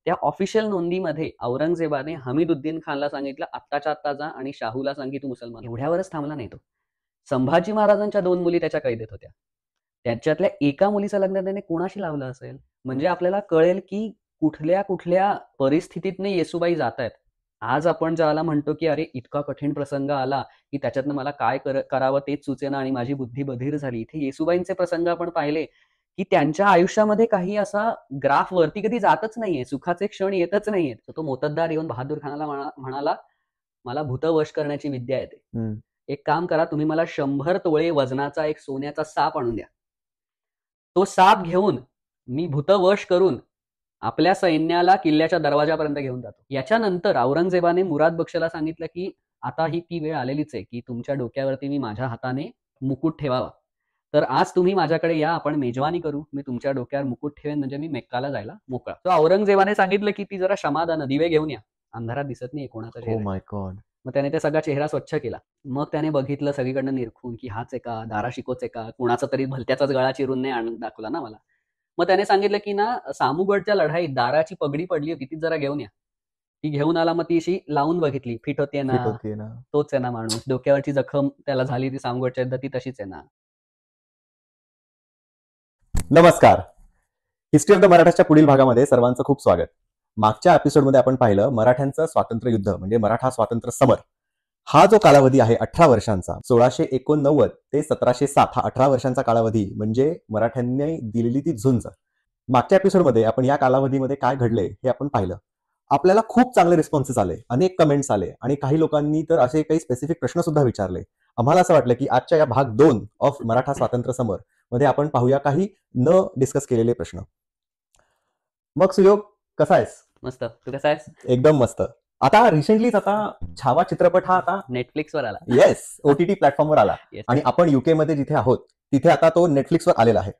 त्या ऑफिशियल नोंदीमध्ये औरंगजेबाने हमीदुद्दीन खानला सांगितलं आत्ताच्या आत्ता जा आणि शाहूला सांग की तू मुसलमान. एवढ्यावरच थांबला नाही तो. संभाजी महाराजांच्या 2 मुली त्याच्या कैदेत होत्या. त्याच्यातल्या एका मुलीचं लग्न त्याने कोणाशी लावलं असेल? म्हणजे आपल्याला कळेल की कुठल्या कुठल्या परिस्थितीतनं येसूबाई जात आहेत. आज आपण ज्याला म्हणतो की अरे इतका कठीण प्रसंग आला की त्याच्यातनं मला काय करावं तेच सुचेना आणि माझी बुद्धी बधीर झाली. इथे येसूबाईंचे प्रसंग आपण पाहिले की त्यांच्या आयुष्यामध्ये काही असा ग्राफ वरती कधी जातच नाहीये, सुखाचे क्षण येतच नाहीये. तो मोत्तद्दार येऊन बहादूर खानाला म्हणाला, मला भूतवश करण्याची विद्या येते. एक काम करा, तुम्ही मला 100 तोळे वजनाचा एक सोन्याचा साप आणून द्या. तो साप घेऊन मी भूतवश करून आपल्या सैन्याला किल्ल्याच्या दरवाजापर्यंत घेऊन जातो. याच्यानंतर औरंगजेबाने मुराद बक्षला सांगितलं की आता ही ती वेळ आलेलीच आहे की तुमच्या डोक्यावरती मी माझ्या हाताने मुकुट ठेवावा. तर आज तुम्ही माझ्याकडे या, आपण मेजवानी करू, मी तुमच्या डोक्यावर मुकुट ठेवेन म्हणजे मी मेक्काला जायला मोकळा. तर औरंगजेबाने सांगितलं की ती जरा क्षमादान दिवे घेऊन या, अंधारात दिसत नाही कोणाचा चेहरा. मग त्याने ते सगळा चेहरा स्वच्छ केला. मग त्याने बघितलं सगळीकडनं निरखून की हाच आहे का, दारा शिकोच आहे का, कोणाचा तरी भलत्याचाच गळा चिरून नाही दाखवला ना मला. मग त्याने सांगितलं की ना सामुगडच्या लढाईत दाराची पगडी पडली होती ती जरा घेऊन या. ती घेऊन आला. मग ती अशी लावून बघितली, फिट होते ना, तोच आहे ना माणूस. डोक्यावरची जखम त्याला झाली ती सामुगडच्या युद्धात ती तशीच आहे ना. नमस्कार. हिस्ट्री ऑफ द मराठाच्या पुढील भागामध्ये सर्वांचं खूप स्वागत. मागच्या एपिसोडमध्ये आपण पाहिलं मराठ्यांचं स्वातंत्र्य युद्ध म्हणजे मराठा स्वातंत्र्य समर. हा जो कालावधी आहे 18 वर्षांचा, 1689 ते 1707 हा 18 वर्षांचा कालावधी म्हणजे मराठ्यांनी दिलेली ती झुंज. मागच्या एपिसोडमध्ये आपण या कालावधीमध्ये काय घडले हे आपण पाहिलं. आपल्याला खूप चांगले रिस्पॉन्सेस आले, अनेक कमेंट्स आले आणि काही लोकांनी तर असे काही स्पेसिफिक प्रश्न सुद्धा विचारले. आम्हाला असं वाटलं की आजच्या या भाग 2 ऑफ मराठा स्वातंत्र्य समर मध्ये आपण पाहूया काही न डिस्कस केलेले प्रश्न. मग सुयोग कसा आहेस? मस्त. तू कसा आहेस? एकदम मस्त. आता रिसेंटलीच आता छावा चित्रपट हा आता नेटफ्लिक्सवर आला. येस, OTT प्लॅटफॉर्मवर आला आणि आपण UK मध्ये जिथे आहोत तिथे आता तो नेटफ्लिक्सवर आलेला आहे.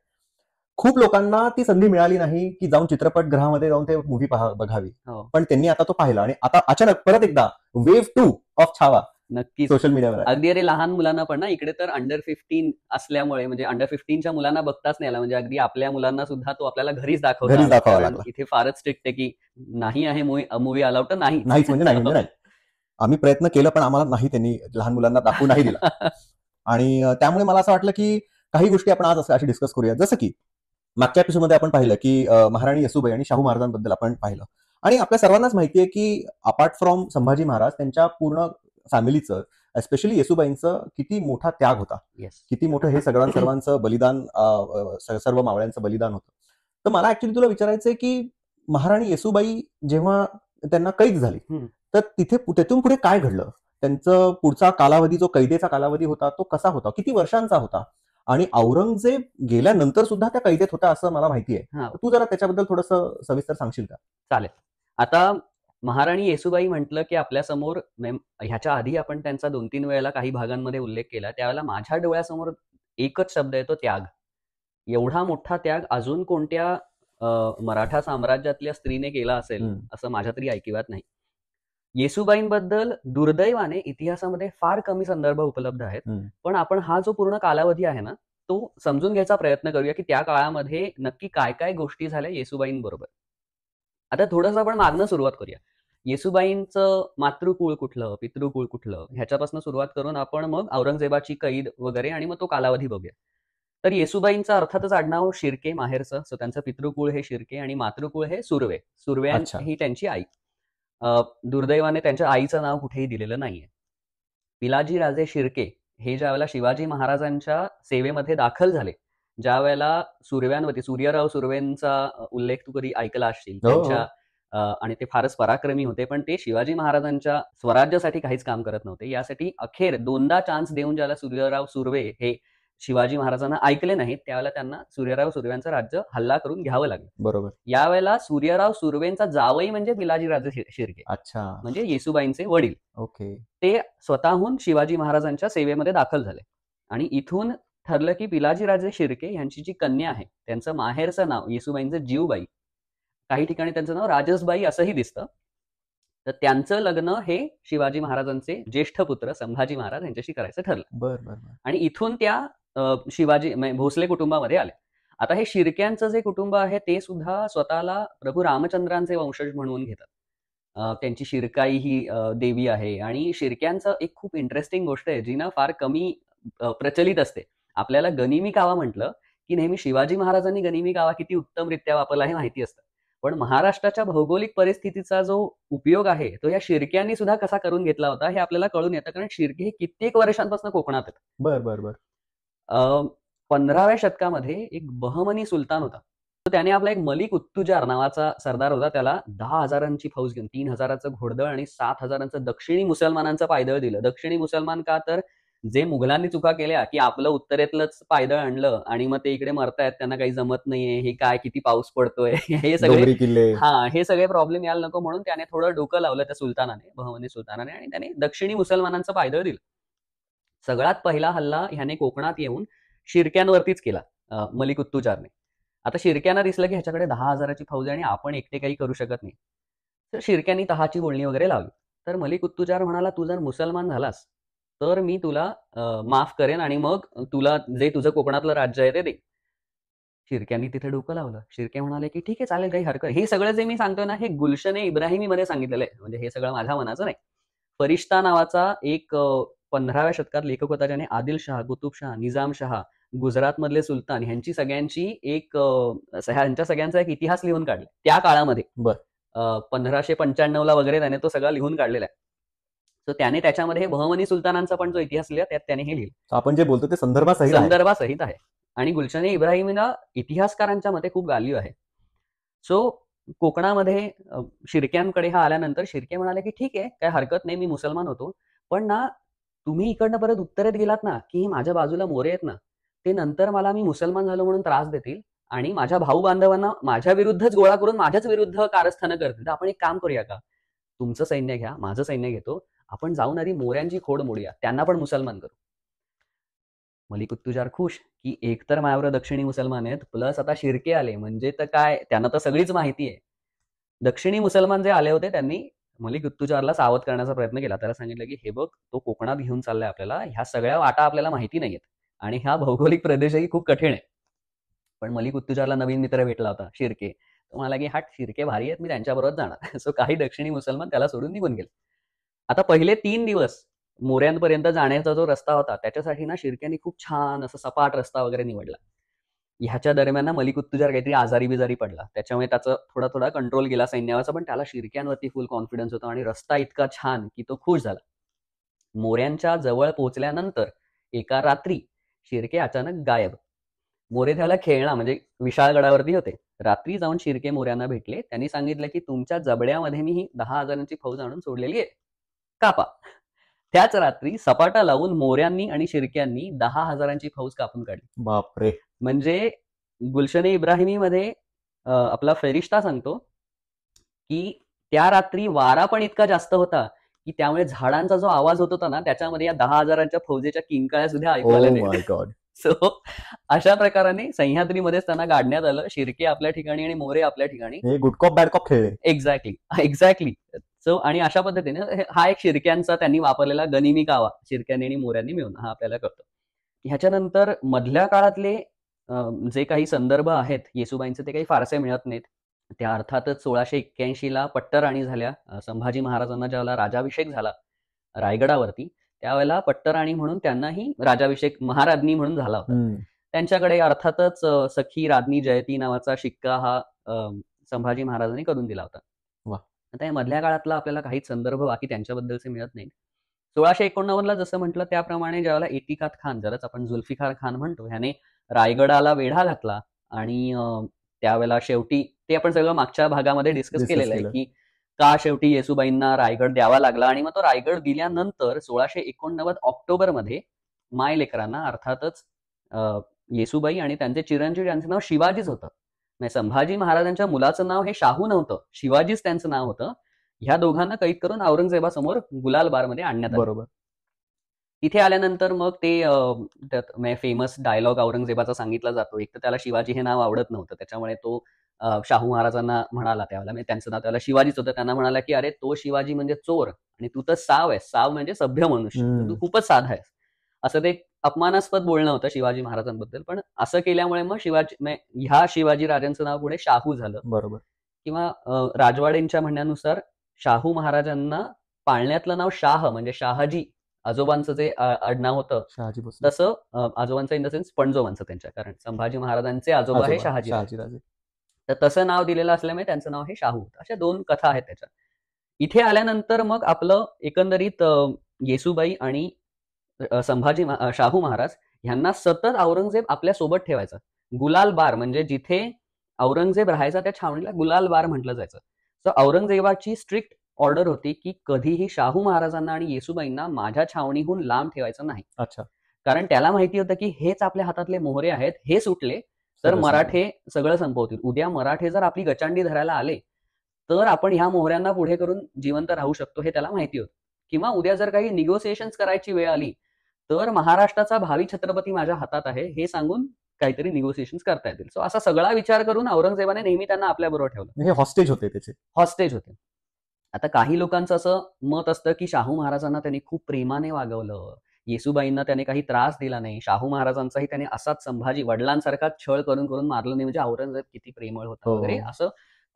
खूप लोकांना ती संधी मिळाली नाही की जाऊन चित्रपटगृहामध्ये जाऊन ते मूव्ही बघावी, पण त्यांनी आता तो पाहिला आणि आता अचानक परत एकदा वेव्ह 2 ऑफ छावा नक्की सोशल मीडियावर. अगदी अरे लहान मुलांना पण ना, इकडे तर अंडर 15 असल्यामुळे म्हणजे अंडर 15च्या मुलांना बघताच नाही आला. म्हणजे अगदी आपल्या मुलांना सुद्धा तो आपल्याला घरीच दाखवावा लागला. इथे फारच स्ट्रिक्ट आहे की नाही आहे मूवी अलाउड तर नाहीच म्हणजे नाही. आम्ही प्रयत्न केला पण आम्हाला नाही, त्यांनी लहान मुलांना दाखवू नाही दिला. आणि त्यामुळे मला असं वाटलं की काही गोष्टी आपण आज अशी डिस्कस करूया. जसं की मागच्या एपिसोडमध्ये आपण पाहिलं की महाराणी येसूबाई आणि शाहू महाराजांबद्दल आपण पाहिलं आणि आपल्या सर्वांनाच माहिती आहे की अपार्ट फ्रॉम संभाजी महाराज त्यांच्या पूर्ण फॅमिलीचं, एस्पेशली येसूबाईंचं किती मोठा त्याग होता, किती मोठं हे सर्वांचं बलिदान, सर्व मावळ्यांचं बलिदान होतं. तर मला ऍक्च्युली तुला विचारायचंय की महाराणी येसूबाई जेव्हा त्यांना कैद झाली तर तिथून पुढे काय घडलं? त्यांचं पुढचा कालावधी जो कैदेचा कालावधी होता तो कसा होता, किती वर्षांचा होता आणि औरंगजेब गेल्यानंतर सुद्धा त्या कैदेत होता असं मला माहिती आहे. तू जरा त्याच्याबद्दल थोडंसं सविस्तर सांगशील का? चालेल. आता महाराणी येसूबाई म्हटलं की आपल्या समोर ह्याच्या आधी आपण त्यांचा 2-3 वेळेला काही भागांमध्ये उल्लेख केला. त्यावेळेला माझ्या डोळ्यासमोर एकच शब्द येतो, त्याग. एवढा मोठा त्याग अजून कोणत्या मराठा साम्राज्यातल्या स्त्रीने केला असेल असं माझ्या तरी ऐकिवात नाही. येसूबाईंबद्दल दुर्दैवाने इतिहासामध्ये फार कमी संदर्भ उपलब्ध आहेत. पण आपण हा जो पूर्ण कालावधी आहे ना तो समजून घ्यायचा प्रयत्न करूया की त्या काळामध्ये नक्की काय काय गोष्टी झाल्या येसूबाईंबरोबर. आता थोडंसं आपण मागणं सुरुवात करूया. येसूबाईंचं मातृकुळ कुठलं, पितृकुळ कुठलं ह्याच्यापासून सुरुवात करून आपण मग औरंगजेबाची कैद वगैरे आणि मग तो कालावधी बघूया. तर येसूबाईंचं अर्थातच आडनाव शिर्के माहेरचं, सो त्यांचं पितृकुळ हे शिर्के आणि मातृकुळ हे सुर्वे. सुर्वे ही त्यांची आई. दुर्दैवाने त्यांच्या आईचं नाव कुठेही दिलेलं नाहीये. पिलाजी राजे शिर्के हे ज्या वेळेला शिवाजी महाराजांच्या सेवेमध्ये दाखल झाले, ज्या वेळेला सुर्व्यांवरती सूर्यराव सुर्वेंचा उल्लेख तू कधी ऐकला असशील, त्यांच्या आणि ते फारच पराक्रमी होते, पण ते शिवाजी महाराजांच्या स्वराज्यासाठी काहीच काम करत नव्हते. यासाठी अखेर 2दा चान्स देऊन ज्याला सूर्यराव सुर्वे हे शिवाजी महाराजांना ऐकले नाहीत त्यावेळेला त्यांना सूर्यराव सुर्व्यांचं राज्य हल्ला करून घ्यावं लागलं. बरोबर. यावेळेला सूर्यराव सुर्वेंचा जावई म्हणजे पिलाजीराजे शिर्के, अच्छा, म्हणजे येसूबाईंचे वडील. ओके. ते स्वतःहून शिवाजी महाराजांच्या सेवेमध्ये दाखल झाले आणि इथून ठरलं की पिलाजीराजे शिर्के यांची जी कन्या आहे त्यांचं माहेरचं नाव येसूबाईंचं जीवबाई, काही ठिकाणी त्यांचं नाव राजसबाई असंही दिसतं. तर त्यांचं लग्न हे शिवाजी महाराजांचे ज्येष्ठ पुत्र संभाजी महाराज यांच्याशी करायचं ठरलं. बरं. आणि इथून त्या शिवाजी भोसले कुटुंबामध्ये आले. आता हे शिर्क्यांचं जे कुटुंब आहे ते सुद्धा स्वतःला प्रभू रामचंद्रांचे वंशज म्हणून घेतात. त्यांची शिरकाई ही देवी आहे आणि शिर्क्यांचं एक खूप इंटरेस्टिंग गोष्ट आहे जी ना फार कमी प्रचलित असते. आपल्याला गनिमी कावा म्हटलं की नेहमी शिवाजी महाराजांनी गनिमी कावा किती उत्तमरित्या वापरला हे माहिती असतं. पण महाराष्ट्राच्या भौगोलिक परिस्थितीचा जो उपयोग आहे तो या शिर्क्यांनी सुद्धा कसा करून घेतला होता हे आपल्याला कळून येतं, कारण शिर्के हे कित्येक वर्षांपासून कोकणात आहेत. बर बर बर. 15व्या शतकामध्ये एक बहमनी सुलतान होता. तर त्याने आपला एक मलिक उत्तुजार नावाचा सरदार होता, त्याला 10,000ची फौज घेऊन 3,000चं घोडदळ आणि 7,000चं दक्षिणी मुसलमानांचं पायदळ दिलं. दक्षिणी मुसलमान का तर जे मुघलांनी चुका केल्या की आपलं उत्तरेतलंच पायदळ आणलं आणि मग ते इकडे मरतायत, त्यांना काही जमत नाहीये, हे काय किती पाऊस पडतोय हे सगळे डोंगरी किल्ले. हे सगळे प्रॉब्लेम यायला नको म्हणून त्याने थोडं डोकं लावलं त्या सुलतानाने, बहमनी सुलतानाने, आणि त्याने दक्षिणी मुसलमानांचं पायदळ दिलं. सगळ्यात पहिला हल्ला ह्याने कोकणात येऊन शिर्क्यांवरतीच केला मलिक उत्तुजारने. आता शिर्क्यांना दिसलं की ह्याच्याकडे 10,000ची फौज आहे आणि आपण एकटे काही करू शकत नाही. तर शिर्क्यांनी तहाची बोलणी वगैरे लावली. तर मलिक उत्तुजार म्हणाला, तू जर मुसलमान झालास तर मी तुला माफ करेन आणि मग तुला जे तुझं कोकणातलं राज्य आहे ते दे. शिर्क्यांनी तिथे डोकं लावलं. शिर्के म्हणाले की ठीक आहे, चालेल, काही हरकत. हे सगळं जे मी सांगतोय ना हे गुलशन इब्राहिमी मध्ये सांगितलेलं आहे, म्हणजे हे सगळं माझ्या मनाचं नाही. फरिश्ता नावाचा एक 15व्या शतकात लेखक होता, ज्याने आदिल शहा, कुतुब शहा, निजाम शहा, गुजरात मधले सुलतान ह्यांची सगळ्यांची ह्यांच्या सगळ्यांचा एक इतिहास लिहून काढला त्या काळामध्ये. 1595ला वगैरे त्याने तो सगळा लिहून काढलेला आहे. तर त्याने त्याच्यामध्ये बहमनी सुलतानांचा पण जो इतिहास लिहिला त्यात त्याने हे लिहिलं. आपण जे बोलतो ते संदर्भासहित आहे. आणि गुलशन इब्राहिमीला इतिहासकारांच्या मते खूप व्हॅल्यू आहे. सो कोकणामध्ये शिर्क्यांकडे हा आल्यानंतर शिर्के म्हणाले की ठीक आहे, काय हरकत नाही, मी मुसलमान होतो, पण ना तुम्ही इकडनं परत उत्तरेत गेलात ना की माझ्या बाजूला मोरे आहेत ना, ते नंतर मला मी मुसलमान झालो म्हणून त्रास देतील आणि माझ्या भाऊ बांधवांना माझ्या विरुद्धच गोळा करून माझ्याच विरुद्ध कारस्थानं करतील. तर आपण एक काम करूया का, तुमचं सैन्य घ्या, माझं सैन्य घेतो, आपण जाऊन आधी मोऱ्यांची खोड मोडूया, त्यांना पण मुसलमान करू. मलिक उत्तुजार खुश की एकतर माझ्यावर दक्षिणी मुसलमान आहेत, प्लस आता शिर्के आले, म्हणजे तर काय, त्यांना तर सगळीच माहिती आहे. दक्षिणी मुसलमान जे आले होते त्यांनी मलिक उत्तुजारला सावध करण्याचा प्रयत्न केला. त्याला सांगितलं की हे बघ, तो कोकणात घेऊन चाललाय आपल्याला, ह्या सगळ्या वाटा आपल्याला माहिती नाहीयेत आणि हा भौगोलिक प्रदेशही खूप कठीण आहे. पण मलिक उत्तुजारला नवीन मित्र भेटला होता शिर्के. तो म्हणाला की शिर्के भारी आहेत, मी त्यांच्याबरोबर जाणार. सो काही दक्षिणी मुसलमान त्याला सोडून निघून गेले. आता पहिले 3 दिवस मोऱ्यांपर्यंत जाण्याचा जो रस्ता होता त्याच्यासाठी ना शिर्क्यांनी खूप छान असं सपाट रस्ता वगैरे निवडला. ह्याच्या दरम्यान ना मलिक उत्तुजार काहीतरी आजारी बिजारी पडला, त्याच्यामुळे त्याचा थोडा थोडा कंट्रोल गेला सैन्यावरचा, पण त्याला शिर्क्यांवरती फुल कॉन्फिडन्स होता आणि रस्ता इतका छान की तो खुश झाला. मोऱ्यांच्या जवळ पोहोचल्यानंतर एका रात्री शिर्के अचानक गायब. मोरे त्याला खेळला, म्हणजे विशाळगडावरती होते. रात्री जाऊन शिर्के मोऱ्यांना भेटले. त्यांनी सांगितलं की तुमच्या जबड्यामध्ये मी ही 10,000ची फौज आणून सोडलेली आहे, कापा. त्याच रात्री सपाटा लावून मोऱ्यांनी आणि शिर्क्यांनी 10,000ची फौज कापून काढली. बापरे. म्हणजे गुलशन इब्राहिमी मध्ये आपला फरिश्ता सांगतो की त्या रात्री वारा पण इतका जास्त होता की त्यामुळे झाडांचा जो आवाज होत होता ना त्याच्यामध्ये या 10,000च्या फौजेच्या किंकाळ्या सुद्धा ऐकवल्या नाही. सो अशा प्रकाराने सह्याद्रीमध्येच त्यांना गाडण्यात आलं, शिर्के आपल्या ठिकाणी आणि मोरे आपल्या ठिकाणी. गुड कॉप बॅड कॉप खेळले. एक्झॅक्टली. सो आणि अशा पद्धतीने हा एक शिर्क्यांचा त्यांनी वापरलेला गनिमी कावा शिर्क्यांनी आणि मोऱ्यांनी मिळून हा आपल्याला कळतो. ह्याच्यानंतर मधल्या काळातले जे काही संदर्भ आहेत येसुबाईंचे ते काही फारसे मिळत नाहीत. त्या अर्थातच 1681ला पट्टराणी झाल्या. संभाजी महाराजांना ज्यावेळेला राजाभिषेक झाला रायगडावरती त्यावेळेला पट्टराणी म्हणून त्यांनाही राजाभिषेक महाराज्ञी म्हणून झाला होता. त्यांच्याकडे अर्थातच सखी राज्ञी जयती नावाचा शिक्का हा संभाजी महाराजांनी करून दिला होता. आता या मधल्या काळातला आपल्याला काहीच संदर्भ बाकी त्यांच्याबद्दलचे मिळत नाहीत. 1689ला जसं म्हटलं त्याप्रमाणे ज्यावेळेला एतिकात खान, ज्यालाच आपण जुल्फिकार खान म्हणतो, ह्याने रायगडाला वेढा घातला आणि त्यावेळेला शेवटी ते आपण सगळं मागच्या भागामध्ये डिस्कस केलेलं आहे की का शेवटी येसुबाईंना रायगड द्यावा लागला. आणि मग तो रायगड दिल्यानंतर 1689 ऑक्टोबरमध्ये मायलेकरांना अर्थातच येसुबाई आणि त्यांचे चिरंजीव ज्यांचं नाव शिवाजीच होतं, म्हणजे संभाजी महाराजांच्या मुलाचं नाव हे शाहू नव्हतं, शिवाजीच त्यांचं नाव होतं. ह्या दोघांना कैद करून औरंगजेबासमोर गुलाल बारमध्ये आणण्यात आलं. बरोबर. तिथे आल्यानंतर मग ते फेमस डायलॉग औरंगजेबाचा सांगितला जातो. एक तर त्याला शिवाजी हे नाव आवडत नव्हतं, त्याच्यामुळे तो शाहू महाराजांना म्हणाला त्यावेळेला, म्हणजे त्यांचं नाव त्याला शिवाजीच होतं, त्यांना म्हणाला की अरे तो शिवाजी म्हणजे चोर आणि तू तर साव आहेस, साव म्हणजे सभ्य मनुष्य, तू खूपच साधा आहेस, असं ते अपमानास्पद बोलणं होतं शिवाजी महाराजांबद्दल, पण असं केल्यामुळे मग ह्या शिवाजी राजांचं नाव पुढे शाहू झालं. बरोबर. किंवा राजवाडेंच्या म्हणण्यानुसार शाहू महाराजांना पाळण्यातलं नाव शाह म्हणजे शाहजी, आजोबांचं जे आडनाव होतं शहाजी भोसले. तसं आजोबांचं इन द सेन्स पणजोबांचं त्यांच्या, कारण संभाजी महाराजांचे आजोबा हे शहाजी शहाजीराजे. तर तसं नाव दिलेलं असल्यामुळे त्यांचं नाव हे शाहू होतं. अशा 2 कथा आहेत त्याच्या. इथे आल्यानंतर मग आपलं एकंदरीत येसूबाई आणि शाहू महाराज ह्यांना सतत औरंगजेब आपल्या सोबत ठेवायचा. गुलाल बार म्हणजे जिथे औरंगजेब राहायचा त्या छावणीला गुलाल बार म्हटलं जायचं. तर औरंगजेबाची स्ट्रिक्ट ऑर्डर होती की कधीही शाहू महाराजांना आणि येसूबाईंना माझ्या छावणीहून लांब ठेवायचं नाही. अच्छा. कारण त्याला माहिती होतं की हेच आपल्या हातातले मोहरे आहेत, हे सुटले तर सगळं मराठे सगळं संपवतील. उद्या मराठे जर आपली गचांडी धरायला आले तर आपण ह्या मोहऱ्यांना पुढे करून जिवंत राहू शकतो, हे त्याला माहिती होतं. किंवा उद्या जर काही निगोसिएशन्स करायची वेळ आली तर महाराष्ट्राचा भावी छत्रपती माझ्या हातात आहे हे सांगून काहीतरी निगोसिएशन्स करता येतील. सो असा सगळा विचार करून औरंगजेबाने नेहमी त्यांना आपल्याबरोबर ठेवलं. हे हॉस्टेज होते त्याचे. हॉस्टेज होते. आता काही लोकांचं असं मत असतं की शाहू महाराजांना त्यांनी खूप प्रेमाने वागवलं, येसूबाईंना त्याने काही त्रास दिला नाही, शाहू महाराजांचाही त्याने असाच संभाजी वडिलांसारखाच छळ करून करून मारलं नाही, म्हणजे औरंगजेब किती प्रेमळ होता वगैरे असं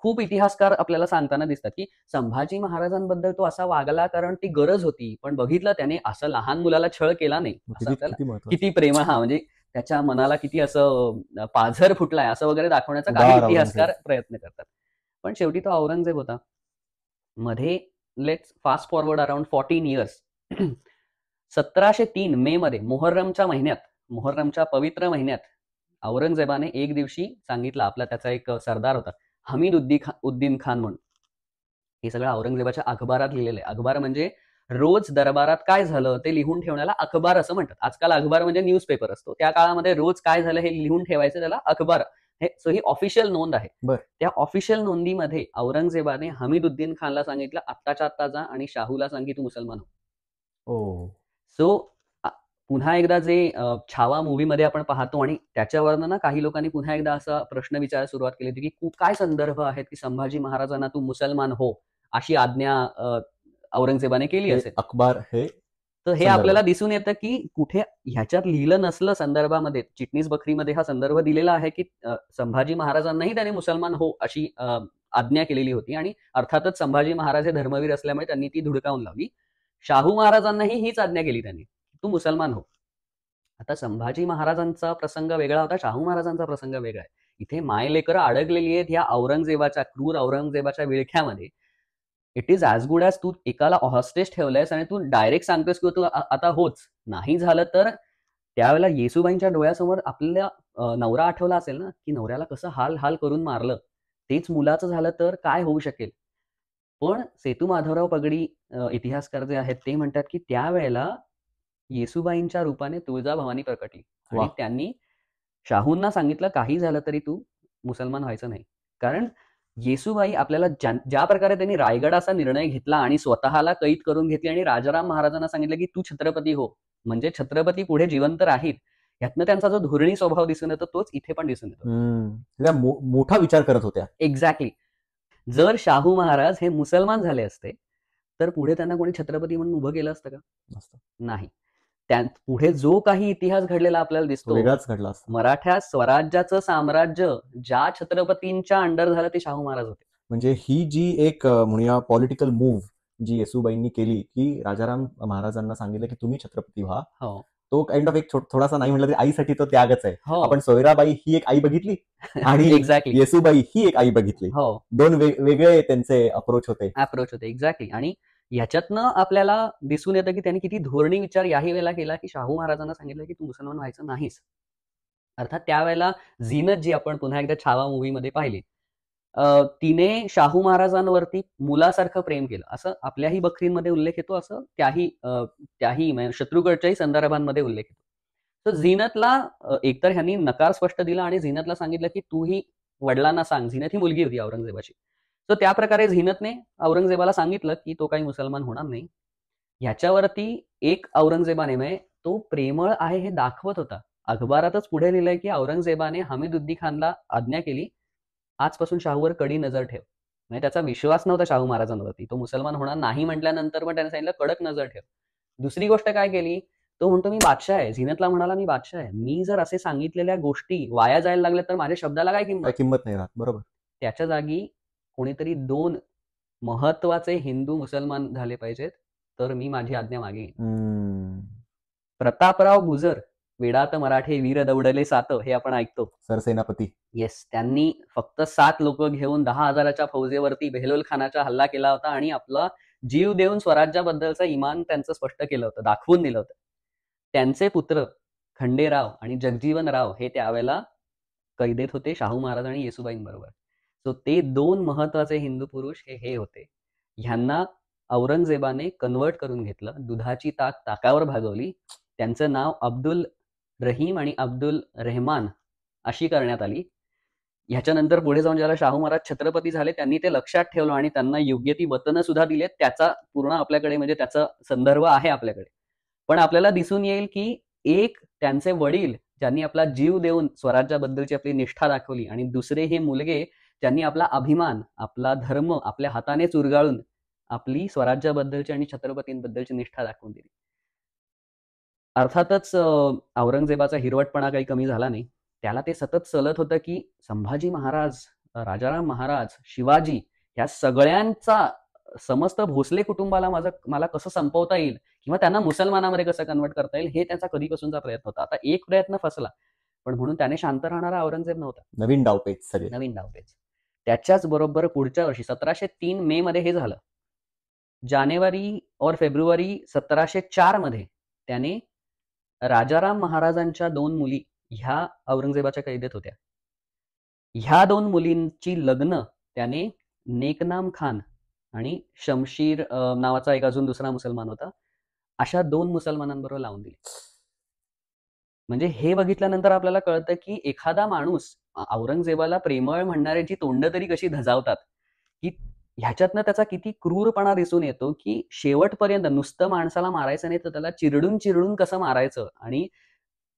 खूप इतिहासकार आपल्याला सांगताना दिसतात की संभाजी महाराजांबद्दल तो असा वागला कारण ती गरज होती, पण बघितलं त्याने असं लहान मुलाला छळ केला नाही, किती प्रेम, हा म्हणजे त्याच्या मनाला किती असं पाझर फुटलाय असं वगैरे दाखवण्याचा काही इतिहासकार प्रयत्न करतात. पण शेवटी तो औरंगजेब होता. मध्ये let's fast forward around 14 years 1703 मे मध्ये मोहर्रमच्या पवित्र महिन्यात औरंगजेबाने एक दिवशी सांगितलं, आपला त्याचा एक सरदार होता हमीदुद्दीन खान म्हणून, हे सगळं औरंगजेबाच्या अखबारात लिहिलेलं आहे. अखबार म्हणजे रोज दरबारात काय झालं ते लिहून ठेवण्याला अखबार असं म्हणतात. आजकाल अखबार म्हणजे न्यूजपेपर असतो, त्या काळामध्ये रोज काय झालं हे लिहून ठेवायचं त्याला अखबार. सो ही ऑफिशियल नोंद आहे. त्या ऑफिशियल नोंदीमध्ये औरंगजेबाने हमीदुद्दीन खानला सांगितलं आत्ताच्या आत्ता जा आणि शाहूला सांग की तू मुसलमान हो. सो पुन्हा एकदा जे छावा मूवीमध्ये आपण पाहतो आणि त्याच्यावरनं ना काही लोकांनी पुन्हा एकदा असा प्रश्न विचारायला सुरुवात केली होती की काय संदर्भ आहेत की संभाजी महाराजांना तू मुसलमान हो अशी आज्ञा औरंगजेबाने केली असेल. अखबार हे तर हे आपल्याला दिसून येतं की कुठे ह्याच्यात लिहिलं नसलं संदर्भामध्ये, चिटणीस बखरीमध्ये हा संदर्भ दिलेला आहे की संभाजी महाराजांनाही त्याने मुसलमान हो अशी आज्ञा केलेली होती आणि अर्थातच संभाजी महाराज हे धर्मवीर असल्यामुळे त्यांनी ती धुडकावून लावली. शाहू महाराजांनाही हीच आज्ञा केली त्यांनी, तू मुसलमान हो. आता संभाजी महाराजांचा प्रसंग वेगळा होता, शाहू महाराजांचा प्रसंग वेगळा आहे. इथे मायलेकरं अडकलेली आहेत ह्या क्रूर औरंगजेबाच्या विळख्यामध्ये. It is as good as तू एकाला हॉस्टेज ठेवलंयस आणि तू डायरेक्ट सांगतोस की तू आता होच, नाही झालं तर त्यावेळेला येसूबाईंच्या डोळ्यासमोर आपल्या नवरा आठवला असेल ना की नवऱ्याला कसं हाल करून मारलं, तेच मुलाचं झालं तर काय होऊ शकेल. पण सेतू माधवराव पगडी इतिहासकार जे आहेत ते म्हणतात की त्यावेळेला येसूबाईंच्या रूपाने तुळजाभवानी प्रकटली आणि त्यांनी शाहूंना सांगितलं काही झालं तरी तू मुसलमान व्हायचं नाही. कारण येसूबाई आपल्याला ज्या प्रकारे त्यांनी रायगडाचा निर्णय घेतला आणि स्वतःला कैद करून घेतली आणि राजाराम महाराजांना सांगितलं की तू छत्रपती हो, म्हणजे छत्रपती पुढे जिवंत राहील, यातनं त्यांचा जो धोरणी स्वभाव दिसून येतो तोच इथे पण दिसून येतो. मोठा विचार करत होत्या. एक्झॅक्टली. जर शाहू महाराज हे मुसलमान झाले असते तर पुढे त्यांना कोणी छत्रपती म्हणून उभं केलं असतं का? नाही. पुढे जो काही इतिहास घडलेला आपल्याला दिसतो वेगळाच घडला असता. मराठा स्वराज्याचं साम्राज्य ज्या छत्रपतींच्या अंडर झालं ते शाहू महाराज होते. म्हणजे ही जी एक म्हणूया पॉलिटिकल मूव्ह जी येसूबाईंनी केली की राजाराम महाराजांना सांगितलं की तुम्ही छत्रपती व्हा, तो काइंड ऑफ एक थोडासा नाही म्हटलं तरी आईसाठी तो त्यागच आहे. आपण सोयराबाई ही एक आई बघितली आणि येसूबाई ही एक आई बघितली. दोन वेगळे त्यांचे अप्रोच होते. एक्झॅक्टली. आणि ह्याच्यातनं आपल्याला दिसून येतं की त्यांनी किती धोरणी विचार याही वेळेला केला की शाहू महाराजांना सांगितलं की तू मुसलमान व्हायचं नाहीस. अर्थात त्यावेळेला झीनत जी आपण पुन्हा एकदा छावा मूवीमध्ये पाहिली, तिने शाहू महाराजांवरती मुलासारखं प्रेम केलं असं आपल्याही बखरींमध्ये उल्लेख येतो, असं त्याही म्हणजे शत्रुगडच्याही संदर्भांमध्ये उल्लेख येतो. तर झीनतला एकतर ह्यांनी नकार स्पष्ट दिला आणि झीनतला सांगितलं की तूही वडिलांना सांग. झीनत ही मुलगी होती औरंगजेबाची. तर त्या प्रकारे झीनतने औरंगजेबाला सांगितलं की तो काही मुसलमान होणार नाही. ह्याच्यावरती एक औरंगजेबाने म्हणजे तो प्रेमळ आहे हे दाखवत होता. अखबारातच पुढे लिहिलंय की औरंगजेबाने हमीदुद्दीन खानला आज्ञा केली आजपासून शाहूवर कडी नजर ठेव. म्हणजे त्याचा विश्वास नव्हता शाहू महाराजांवरती, तो मुसलमान होणार नाही म्हटल्यानंतर पण त्याने सांगितलं कडक नजर ठेव. दुसरी गोष्ट काय केली तो म्हणतो मी बादशाह आहे. झीनतला म्हणाला मी बादशाह आहे. मी जर असे सांगितलेल्या गोष्टी वाया जायला लागल्या तर माझ्या शब्दाला काय काय किंमत? किंमत नाही राहत. बरोबर. त्याच्या जागी कोणीतरी 2 महत्वाचे हिंदू मुसलमान झाले पाहिजेत, तर मी माझी आज्ञा मागे घेईन. प्रतापराव गुजर, वेडात मराठे वीर दौडले सात, हे आपण ऐकतो. सरसेनापती. येस, त्यांनी फक्त 7 लोक घेऊन 10,000च्या फौजेवरती बेहलोल खानाचा हल्ला केला होता आणि आपला जीव देऊन स्वराज्याबद्दलचं इमान त्यांचं स्पष्ट केलं होतं, दाखवून दिलं होतं. त्यांचे पुत्र खंडेराव आणि जगजीवनराव हे त्यावेळेला कैदेत होते शाहू महाराज आणि येसुबाईंबरोबर. सो ते 2 महत्वाचे हिंदू पुरुष हे होते. ह्यांना औरंगजेबाने कन्वर्ट करून घेतलं. दुधाची ताकावर भागवली. त्यांचं नाव अब्दुल रहीम आणि अब्दुल रेहमान अशी करण्यात आली. ह्याच्यानंतर पुढे जाऊन ज्याला शाहू महाराज छत्रपती झाले त्यांनी ते लक्षात ठेवलं आणि त्यांना योग्य ती वतनं सुद्धा दिलेत. त्याचा पूर्ण आपल्याकडे म्हणजे त्याचा संदर्भ आहे आपल्याकडे. पण आपल्याला दिसून येईल की एक त्यांचे वडील ज्यांनी आपला जीव देऊन स्वराज्याबद्दलची आपली निष्ठा दाखवली आणि दुसरे हे मुलगे ज्यांनी आपला अभिमान, आपला धर्म आपल्या हाताने चुरगाळून आपली स्वराज्याबद्दलची आणि छत्रपतींबद्दलची निष्ठा दाखवून दिली. अर्थातच औरंगजेबाचा हिरवटपणा काही कमी झाला नाही. त्याला ते सतत चलत होतं की संभाजी महाराज, राजाराम महाराज, शिवाजी ह्या सगळ्यांचा समस्त भोसले कुटुंबाला मला कसं संपवता येईल किंवा त्यांना मुसलमानामध्ये कसं कन्वर्ट करता येईल हे त्याचा कधीपासूनचा प्रयत्न होता. आता एक प्रयत्न फसला, पण म्हणून त्याने शांत राहणारा औरंगजेब नव्हता. नवीन डावपेच सगळे. नवीन डावपेच. त्याच्याच बरोबर पुढच्या वर्षी 1703 मे मध्ये हे झालं. जानेवारी और फेब्रुवारी 1704 मध्ये त्याने राजाराम महाराजांच्या 2 मुली ह्या औरंगजेबाच्या कैदेत होत्या. ह्या 2 मुलींची लग्न त्याने नेकनाम खान आणि शमशीर नावाचा एक अजून दुसरा मुसलमान होता, अशा 2 मुसलमानांबरोबर लावून दिली. म्हणजे हे बघितल्यानंतर आपल्याला कळतं की एखादा माणूस औरंगजेबाला प्रेमळ म्हणणाऱ्याची तोंड तरी कशी धजावतात, की ह्याच्यातनं त्याचा किती क्रूरपणा दिसून येतो की शेवटपर्यंत नुसतं माणसाला मारायचं नाही तर त्याला चिरडून चिरडून कसं मारायचं आणि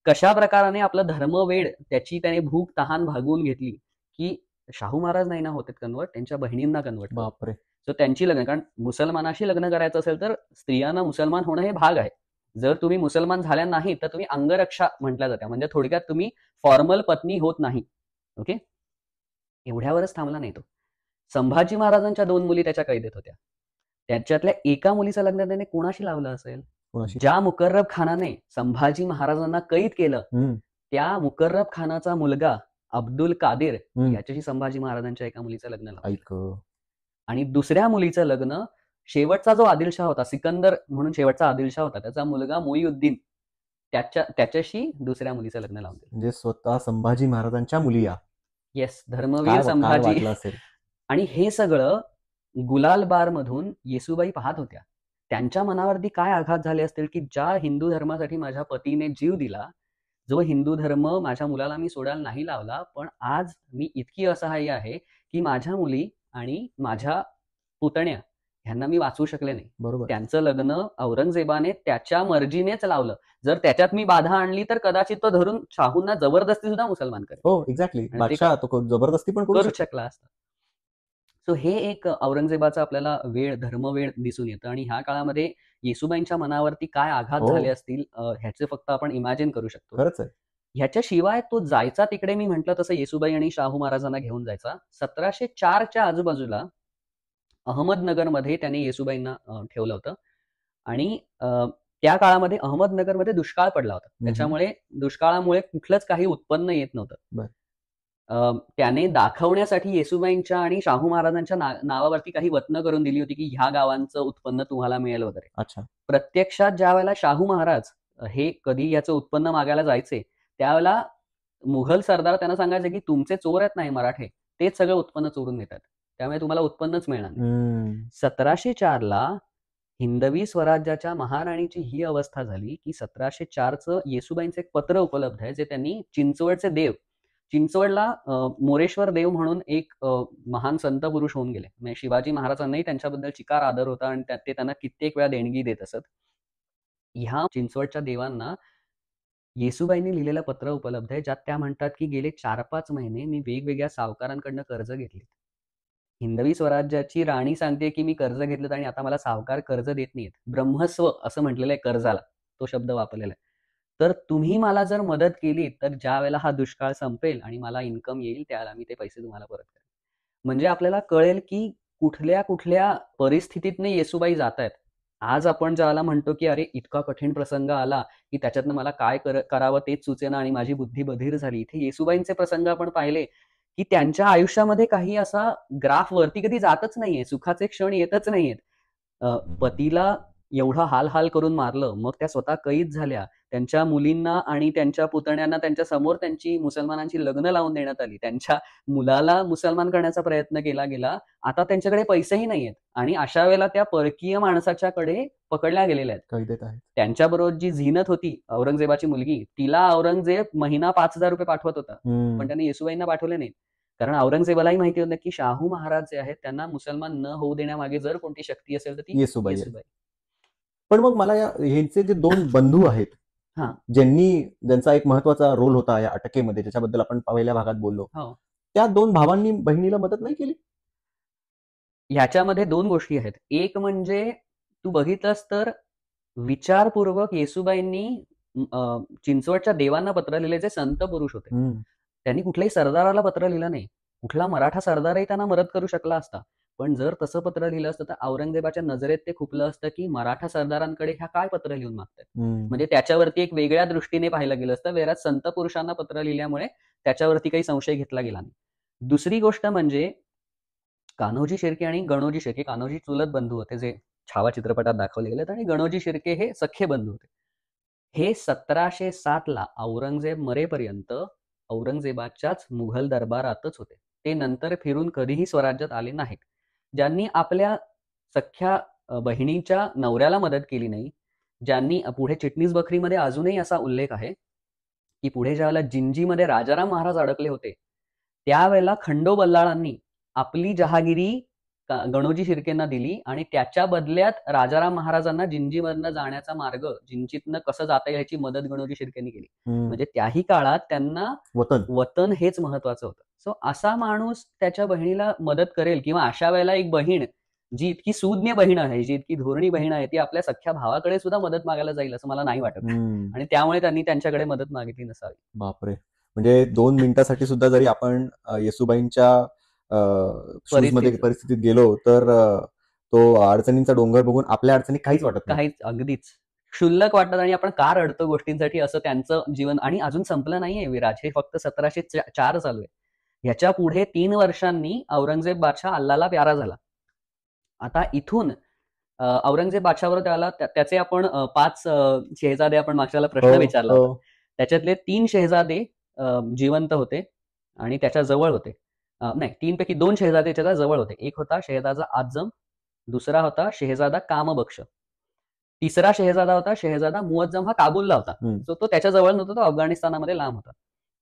कशा प्रकाराने आपलं धर्मवेड त्याची त्याने भूक तहान भागवून घेतली की शाहू महाराज नाही ना होते कन्वर्ट, त्यांच्या बहिणींना कन्वर्ट. बापरे. सो त्यांची लग्न, कारण मुसलमानाशी लग्न करायचं असेल तर स्त्रियांना मुसलमान होणं हे भाग आहे. जर तुम्ही मुसलमान झाल्या नाही तर तुम्ही अंगरक्षा म्हटल्या जात्या, म्हणजे थोडक्यात तुम्ही फॉर्मल पत्नी होत नाही. ओके, एवढ्यावरच थांबला नाही तो. संभाजी महाराजांच्या 2 मुली त्याच्या कैदेत होत्या. त्याच्यातल्या एका मुलीचं लग्न त्याने कोणाशी लावलं असेल? ज्या मुकर्रब खानाने संभाजी महाराजांना कैद केलं त्या मुकर्रब खानाचा मुलगा अब्दुल कादिर याच्याशी संभाजी महाराजांच्या एका मुलीचं लग्न लावलं. आणि दुसऱ्या मुलीचं लग्न शेवटचा जो आदिलशाह होता, सिकंदर म्हणून शेवटचा आदिलशाह होता, त्याचा मुलगा मोईउद्दीन त्याच्याशी दुसऱ्या मुलीचं लग्न लावलं. म्हणजे स्वतः संभाजी महाराजांच्या मुली या. येस, धर्मवीर संभाजी. आणि हे सगळं गुलाल बार मधून येसुबाई पाहत होत्या. त्यांच्या मनावरती काय आघात झाले असतील की ज्या हिंदू धर्मासाठी माझ्या पतीने जीव दिला, जो हिंदू धर्म माझ्या मुलाला मी सोडायला नाही लावला, पण आज मी इतकी असहाय्य आहे की माझ्या मुली आणि माझ्या पुतण्या ह्यांना मी वाचवू शकले नाही. बरोबर. त्यांचं लग्न औरंगजेबाने त्याच्या मर्जीनेच लावलं. जर त्याच्यात मी बाधा आणली तर कदाचित तो धरून शाहूंना जबरदस्ती सुद्धा मुसलमान करेल. हो, एक्झॅक्टली. बादशाह तो जबरदस्ती पण करू शकला असता. सो हे एक औरंगजेबाचा आपल्याला धर्मवेळ दिसून येतं. आणि ह्या काळामध्ये येसुबाईंच्या मनावरती काय आघात झाले असतील ह्याचे फक्त आपण इमॅजिन करू शकतो. खरंच आहे. ह्याच्याशिवाय तो जायचा तिकडे, मी म्हटलं तसं येसुबाई आणि शाहू महाराजांना घेऊन जायचा. 1704च्या आजूबाजूला अहमदनगरमध्ये त्याने येसुबाईंना ठेवलं होतं. आणि त्या काळामध्ये अहमदनगरमध्ये दुष्काळ पडला होता. त्याच्यामुळे दुष्काळामुळे कुठलंच काही उत्पन्न येत नव्हतं. त्याने दाखवण्यासाठी येसुबाईंच्या आणि शाहू महाराजांच्या नावावरती काही वतनं करून दिली होती की ह्या गावांचं उत्पन्न तुम्हाला मिळेल वगैरे. अच्छा. प्रत्यक्षात ज्या वेळेला शाहू महाराज हे कधी याचं उत्पन्न मागायला जायचे त्यावेळेला मुघल सरदार त्यांना सांगायचे की तुमचे चोर आहेत नाही मराठे, तेच सगळं उत्पन्न चोरून नेतात, त्यामुळे तुम्हाला उत्पन्नच मिळणार नाही. 1704ला हिंदवी स्वराज्याच्या महाराणीची ही अवस्था झाली की 1704चं येसुबाईंचं एक पत्र उपलब्ध आहे जे त्यांनी चिंचवडचे देव, चिंचवडला मोरेश्वर देव म्हणून एक महान संत पुरुष होऊन गेले. म्हणजे शिवाजी महाराजांनाही त्यांच्याबद्दल चिकार आदर होता आणि ते त्यांना कित्येक वेळा देणगी देत असत. ह्या चिंचवडच्या देवांना येसुबाईंनी लिहिलेलं पत्र उपलब्ध आहे ज्यात त्या म्हणतात की गेले 4-5 महिने मी वेगवेगळ्या सावकारांकडनं कर्ज घेतली. हिंदवी स्वराज्याची राणी सांगते की मी कर्ज घेतलं आणि आता मला सावकार कर्ज देत नाहीत. ब्रह्मस्व असं म्हटलेलं आहे कर्जाला. तो शब्द वापरलेला आहे. तर तुम्ही मला जर मदत केली तर ज्या वेळेला हा दुष्काळ संपेल आणि मला इन्कम येईल त्यावेळेला मी ते पैसे तुम्हाला परत करेन. म्हणजे आपल्याला कळेल की कुठल्या कुठल्या परिस्थितीतनं येसूबाई जात आहेत. आज आपण ज्याला म्हणतो की अरे इतका कठीण प्रसंग आला की त्याच्यातनं मला काय करावं तेच सुचेना आणि माझी बुद्धी बधीर झाली. इथे येसूबाईंचे प्रसंग आपण पाहिले की त्यांच्या आयुष्यामध्ये काही असा ग्राफ वरती कधी जातच नाहीये, सुखाचे क्षण येतच नाहीयेत. पतीला एवढं हाल करून मारलं, मग त्या स्वतः कैद झाल्या. त्यांच्या मुलींना आणि त्यांच्या पुतण्यांना त्यांच्या समोर त्यांची मुसलमानांची लग्न लावून देण्यात आली. त्यांच्या मुलाला मुसलमान करण्याचा प्रयत्न केला गेला. आता त्यांच्याकडे पैसेही नाहीयेत आणि अशा वेळेला त्या परकीय माणसाच्याकडे पकडल्या गेलेल्या आहेत. कैदेत आहेत. त्यांच्याबरोबर जी झीनत होती औरंगजेबाची मुलगी, तिला औरंगजेब महिना 5,000 रुपये पाठवत होता. पण त्याने येसूबाईंना पाठवले नाहीत. कारण औरंगजेबालाही माहिती होतं की शाहू महाराज जे आहेत त्यांना मुसलमान न होऊ देण्यामागे जर कोणती शक्ती असेल तर ती येसूबाई आहे. येसूबाई. पण मग मला ह्यांचे जे 2 बंधू आहेत, हां. ज्यांचा एक महत्वाचा रोल होता या अटकेमध्ये, ज्याच्याबद्दल आपण पहिल्या भागात बोललो, हो. त्या 2 भावांनी बहिणीला मदत नाही केली? ह्याच्यामध्ये 2 गोष्टी आहेत. एक म्हणजे तू बघितलंस तर विचारपूर्वक येसूबाईंनी चिंचवडच्या देवांना पत्र लिहिले जे संत पुरुष होते. त्यांनी कुठल्याही सरदाराला पत्र लिहिलं नाही. कुठला मराठा सरदारही त्यांना मदत करू शकला असता. पण जर तसं पत्र लिहिलं असतं तर औरंगजेबाच्या नजरेत ते खुपलं असतं की मराठा सरदारांकडे ह्या काय पत्र लिहून मागतात. म्हणजे त्याच्यावरती एक वेगळ्या दृष्टीने पाहिलं गेलं असतं. वेळात संत पुरुषांना पत्र लिहिल्यामुळे त्याच्यावरती काही संशय घेतला गेला नाही. दुसरी गोष्ट म्हणजे कान्होजी शिर्के आणि गणोजी शिर्के, कान्होजी चुलत बंधू होते जे छावा चित्रपटात दाखवले गेलेत आणि गणोजी शिर्के हे सख्खे बंधू होते. हे 1707 ला औरंगजेब मरेपर्यंत औरंगजेबाच्याच मुघल दरबारातच होते. ते नंतर फिरून कधीही स्वराज्यात आले नाहीत. ज्यांनी आपल्या सख्या बहिणीच्या नवऱ्याला मदत केली नाही, ज्यांनी पुढे चिटणीस बखरीमध्ये अजूनही असा उल्लेख आहे की पुढे ज्यावेळेला जिंजीमध्ये राजाराम महाराज अडकले होते त्यावेळेला खंडो बल्लाळांनी आपली जहागिरी गणोजी शिर्केंना दिली आणि त्याच्या बदल्यात राजाराम महाराजांना जिंजीमधनं जाण्याचा मार्ग जिंजीतनं कसं जाता येईल ह्याची मदत गणोजी शिर्केंनी केली. म्हणजे त्याही काळात त्यांना वतन हेच महत्वाचं होतं. सो असा माणूस त्याच्या बहिणीला मदत करेल किंवा अशा वेळेला एक बहीण जी इतकी सूज्ञ बहीण आहे, जी इतकी धोरणी बहीण आहे, ती आपल्या सख्ख्या भावाकडे सुद्धा मदत मागायला जाईल असं मला नाही वाटत. आणि त्यामुळे त्यांनी त्यांच्याकडे मदत मागितली नसावी. बापरे. म्हणजे 2 मिनिटासाठी सुद्धा जरी आपण येसूबाईंच्या परिस्थितीत गेलो तर तो अडचणींचा डोंगर बघून आपल्या अडचणी काहीच वाटत नाही. काहीच अगदीच क्षुल्लक वाटतात आणि आपण का रडतो गोष्टींसाठी असं त्यांचं जीवन. आणि अजून संपलं नाहीये विराज, हे फक्त 1704 चालू आहे. ह्याच्या पुढे 3 वर्षांनी औरंगजेब बादशाह अल्लाला प्यारा झाला. आता इथून औरंगजेब बादशाहवर त्याला त्याचे आपण 5 शेहजादे आपण मागच्याला प्रश्न विचारला होता. त्याच्यातले 3 शेहजादे जिवंत होते आणि त्याच्या जवळ होते. नाही, 3 पैकी 2 शेहजादे त्याच्या जवळ होते. एक होता शेहजादा आजम, दुसरा होता शेहजादा कामबक्ष, तिसरा शेहजादा होता शेहजादा मुअज्जम. हा काबूलला होता. तो त्याच्या जवळ नव्हता, तो अफगाणिस्तानामध्ये लांब होता.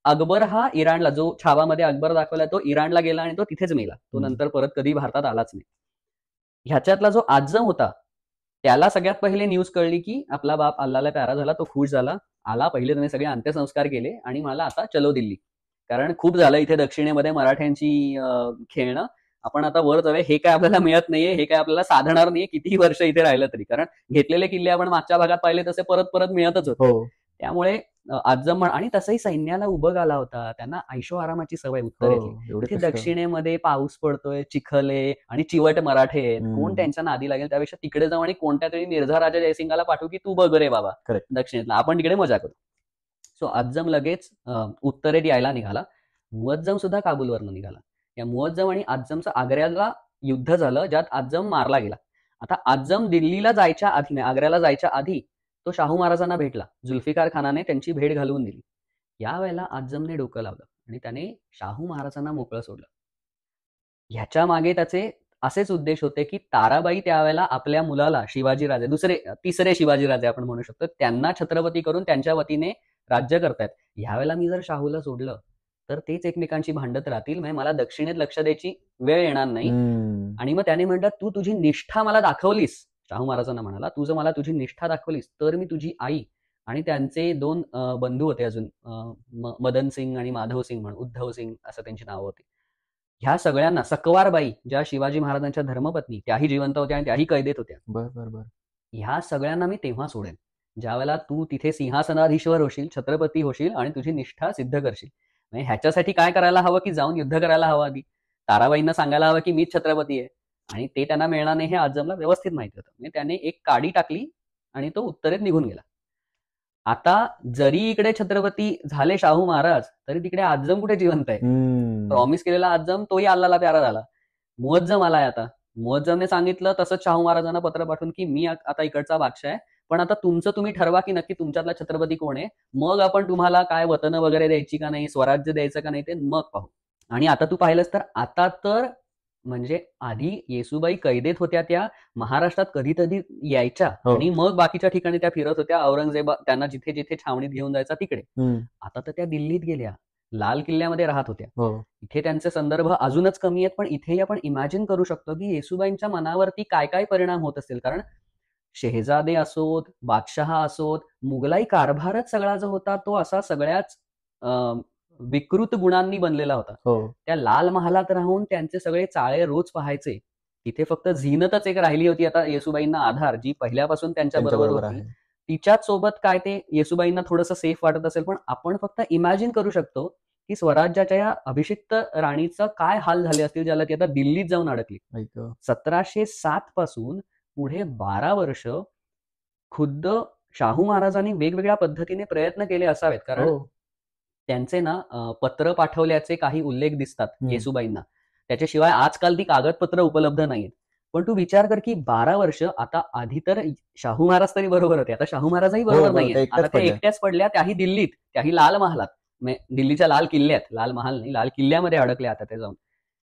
अकबर हा इराणला, जो छावामध्ये अकबर दाखवला तो इराणला गेला आणि तो तिथेच मेला. तो नंतर परत कधी भारतात आलाच नाही. ह्याच्यातला जो आजम होता त्याला सगळ्यात पहिले न्यूज कळली की आपला बाप अल्लाला प्यारा झाला. तो खुश झाला, आला. पहिले त्याने सगळे अंत्यसंस्कार केले आणि मला आता चलो दिल्ली, कारण खूप झालं इथे दक्षिणेमध्ये मराठ्यांची खेळणं, आपण आता वर जाऊया. हे काय आपल्याला मिळत नाहीये, हे काय आपल्याला साधणार नाहीये कितीही वर्ष इथे राहिलं तरी, कारण घेतलेले किल्ले आपण मागच्या भागात पाहिले तसे परत परत मिळतच होते. त्यामुळे आजम आणि तसंही सैन्याला उभं आला होता, त्यांना ऐशो आरामाची सवय उत्तरेतली. दक्षिणेमध्ये पाऊस पडतोय, चिखल आहे आणि चिवट मराठे आहेत, कोण त्यांच्या नादी लागेल. त्यापेक्षा तिकडे जाऊ आणि कोणत्या तरी मिर्झा राजा जयसिंगाला पाठवू की तू बघ रे बाबा दक्षिणेतला, आपण तिकडे मजा करू. सो आजम लगेच उत्तरेत यायला निघाला. मुअज्जम सुद्धा काबूलवरनं निघाला. या मुअज्जम आणि आजमचं आग्र्याला युद्ध झालं, ज्यात आजम मारला गेला. आता आजम दिल्लीला जायच्या आधी, आग्र्याला जायच्या आधी तो शाहू महाराजांना भेटला. जुल्फिकार खानाने त्यांची भेट घालवून दिली. यावेळेला आजमने डोकं लावलं आणि त्याने शाहू महाराजांना मोकळं सोडलं. ह्याच्या मागे त्याचे असेच उद्देश होते की ताराबाई त्यावेळेला आपल्या मुलाला शिवाजीराजे, तिसरे शिवाजीराजे आपण म्हणू शकतो, त्यांना छत्रपती करून त्यांच्या वतीने राज्य करतायत. ह्यावेळेला मी जर शाहूला सोडलं तर तेच एकमेकांची भांडत राहतील, म्हणजे मला दक्षिणेत लक्ष द्यायची वेळ येणार नाही. आणि मग त्याने म्हटलं तू तुझी निष्ठा मला दाखवलीस, शाहू महाराजांना म्हणाला, तू जर मला तुझी निष्ठा दाखवलीस तर मी तुझी आई आणि त्यांचे 2 बंधू होते अजून, मदन सिंग आणि माधव सिंग म्हणून, उद्धव सिंग असं त्यांची नावं होती. ह्या सगळ्यांना, सकवारबाई ज्या शिवाजी महाराजांच्या धर्मपत्नी, त्याही जिवंत होत्या आणि त्याही कैदेत होत्या. ह्या सगळ्यांना मी तेव्हा सोडेन ज्या वेळेला तू तिथे सिंहासनाधीश्वर होशील, छत्रपती होशील आणि तुझी निष्ठा सिद्ध करशील. म्हणजे ह्याच्यासाठी काय करायला हवं, की जाऊन युद्ध करायला हवं आधी. ताराबाईंना सांगायला हवं की मीच छत्रपती आहे, आणि ते त्यांना मिळणार नाही हे आजमला व्यवस्थित माहिती होतं. म्हणजे त्याने एक काडी टाकली आणि तो उत्तरेत निघून गेला. आता जरी इकडे छत्रपती झाले शाहू महाराज, तरी तिकडे आजम कुठे जिवंत आहे? प्रॉमिस केलेला आजम तोही अल्लाला प्यारा झाला. मुअज्जम आलाय आता. मुअज्जमने सांगितलं तसंच शाहू महाराजांना पत्र पाठवून की मी आता इकडचा बादशाह आहे, पण आता तुमचं तुम्ही ठरवा की नक्की तुमच्यातला छत्रपती कोण आहे. मग आपण तुम्हाला काय वतनं वगैरे द्यायची का नाही, स्वराज्य द्यायचं का नाही ते मग पाहू. आणि आता तू पाहिलंस तर आता तर म्हणजे आधी येसुबाई कैदेत होत्या, त्या महाराष्ट्रात कधी कधी यायच्या आणि मग बाकीच्या ठिकाणी त्या फिरत होत्या. औरंगजेब त्यांना जिथे जिथे छावणीत घेऊन जायचा तिकडे. आता तर त्या दिल्लीत गेल्या, लाल किल्ल्यामध्ये राहत होत्या. इथे त्यांचे संदर्भ अजूनच कमी आहेत, पण इथेही आपण इमॅजिन करू शकतो की येसुबाईंच्या मनावरती काय काय परिणाम होत असतील. कारण शेहजादे असोत, बादशहा असोत, मुघलाई कारभारच सगळा जो होता तो असा सगळ्याच विकृत गुणांनी बनलेला होता. त्या लाल महालात राहून त्यांचे सगळे चाळे रोज पाहायचे. तिथे फक्त झीनतच एक राहिली होती आता येसुबाईंना आधार, जी पहिल्यापासून त्यांच्या बरोबर होती. तिच्याच सोबत काय ते येसुबाईंना थोडंसं सेफ वाटत असेल, पण आपण फक्त इमॅजिन करू शकतो की स्वराज्याच्या या अभिषिक्त राणीचं काय हाल झाले असतील, ज्याला ती आता दिल्लीत जाऊन अडकली. 1707 पासून पुढे 12 वर्ष खुद्द शाहू महाराजांनी वेगवेगळ्या पद्धतीने प्रयत्न केले असावेत. कारण त्यांचे ना पत्र पाठवल्याचे काही उल्लेख दिसतात येसुबाईंना. त्याच्याशिवाय आजकाल ती कागदपत्र उपलब्ध नाहीत. पण तू विचार कर की 12 वर्ष, आता आधी तर शाहू महाराज तरी बरोबर होते, आता शाहू महाराजही बरोबर नाहीये. आता त्या एकट्याच पडल्या, त्याही दिल्लीत, त्याही लाल महालात, दिल्लीच्या लाल किल्ल्यात, लाल महाल नाही लाल किल्ल्यामध्ये अडकले आता ते जाऊन.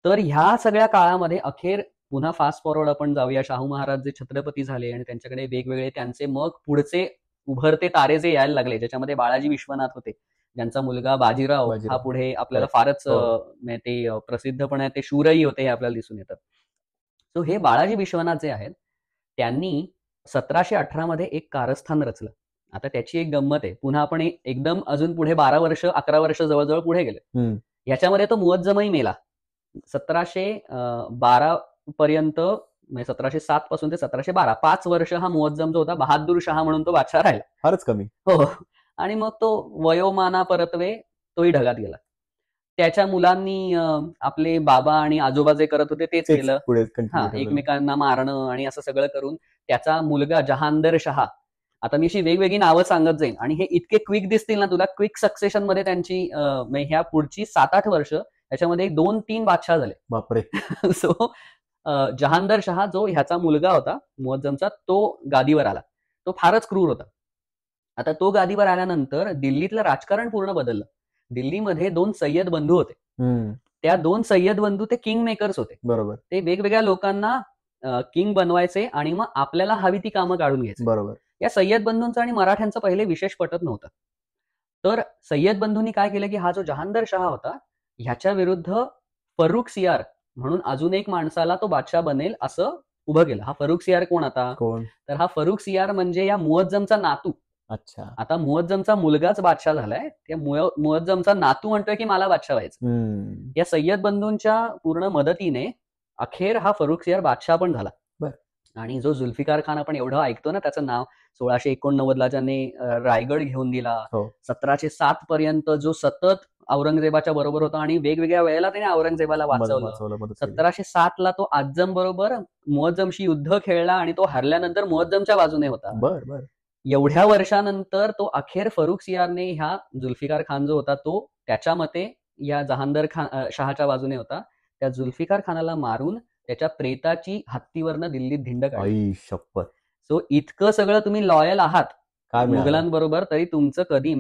तर ह्या सगळ्या काळामध्ये अखेर पुन्हा फास्ट फॉरवर्ड आपण जाऊया. शाहू महाराज जे छत्रपती झाले आणि त्यांच्याकडे वेगवेगळे त्यांचे मग पुढचे उभरते तारे जे यायला लागले, ज्याच्यामध्ये बाळाजी विश्वनाथ होते, ज्यांचा मुलगा बाजीराव हा पुढे आपल्याला फारच ते प्रसिद्ध पण आहे, ते शूरही होते हे आपल्याला दिसून येतं. सो हे बाळाजी विश्वनाथ जे आहेत त्यांनी 1718 मध्ये एक कारस्थान रचलं. आता त्याची एक गंमत आहे, पुन्हा आपण एकदम अजून पुढे 12 वर्ष 11 वर्ष जवळजवळ पुढे गेले. याच्यामध्ये तो मुअज्जमही मेला. 1712 पर्यंत, म्हणजे 1707 पासून ते 1712 5 वर्ष हा मुअज्जम जो होता, बहादूर शाह म्हणून तो बादशाह राहिला. फारच कमी. हो. आणि मग तो वयोमाना परत्वे तोही ढगात गेला. त्याच्या मुलांनी आपले बाबा आणि आजोबा जे करत होते तेच केलं. एकमेकांना मारणं आणि असं सगळं करून त्याचा मुलगा जहांदर शहा, आता मी अशी वेगवेगळी नावं सांगत जाईन आणि हे इतके क्विक दिसतील ना तुला, क्विक सक्सेशन मध्ये त्यांची ह्या पुढची 7-8 वर्ष याच्यामध्ये 2-3 बादशाह झाले. बापरे. सो जहांदर शहा जो ह्याचा मुलगा होता मुअज्जमचा, तो गादीवर आला. तो फारच क्रूर होता. आता तो गादीवर आल्यानंतर दिल्लीतलं राजकारण पूर्ण बदललं. दिल्लीमध्ये 2 सय्यद बंधू होते. त्या 2 सय्यद बंधू ते किंग मेकर्स होते. बरोबर. ते वेगवेगळ्या लोकांना किंग बनवायचे आणि मग आपल्याला हवी ती कामं काढून घ्यायचे. बरोबर. या सय्यद बंधूंचं आणि मराठ्यांचं पहिले विशेष पटत नव्हतं. तर सय्यद बंधूंनी काय केलं की हा जो जहांदर शहा होता ह्याच्या विरुद्ध फरुख सियार म्हणून अजून एक माणसाला तो बादशाह बनेल असं उभं केलं. हा फरुख सियार कोण आता? तर हा फरुख सियार म्हणजे या मुअज्जमचा नातू. अच्छा. आता मुअज्जमचा मुलगाच बादशाह झालाय, त्या मुअज्जमचा नातू म्हणतोय की मला बादशाह व्हायचं. या सय्यद बंधूंच्या पूर्ण मदतीने अखेर हा फरुख सियार बादशाह पण झाला. आणि जो जुल्फिकार खान आपण एवढं ऐकतो ना, त्याचं नाव 1689 ज्याने रायगड घेऊन दिला, 1707 पर्यंत जो सतत औरंगजेबाच्या बरोबर होता आणि वेगवेगळ्या वेळेला त्याने औरंगजेबाला वाचवलं. 1707 ला तो आजम बरोबर मुअज्जमशी युद्ध खेळला आणि तो हरल्यानंतर मुअज्जमच्या बाजूने होता. एवढ्या वर्षानंतर तो अखेर फरुख सियारने ह्या जुल्फिकार खान जो होता तो त्याच्या मते या जहांदर खान शहाच्या बाजूने होता. त्या जुल्फिकार खानाला मारून त्याच्या प्रेताची हत्तीवरनं दिल्लीत धिंड काढली. शपथ. सो इतकं सगळं तुम्ही लॉयल आहात मुघलांबरोबर, तरी तुमचं कधी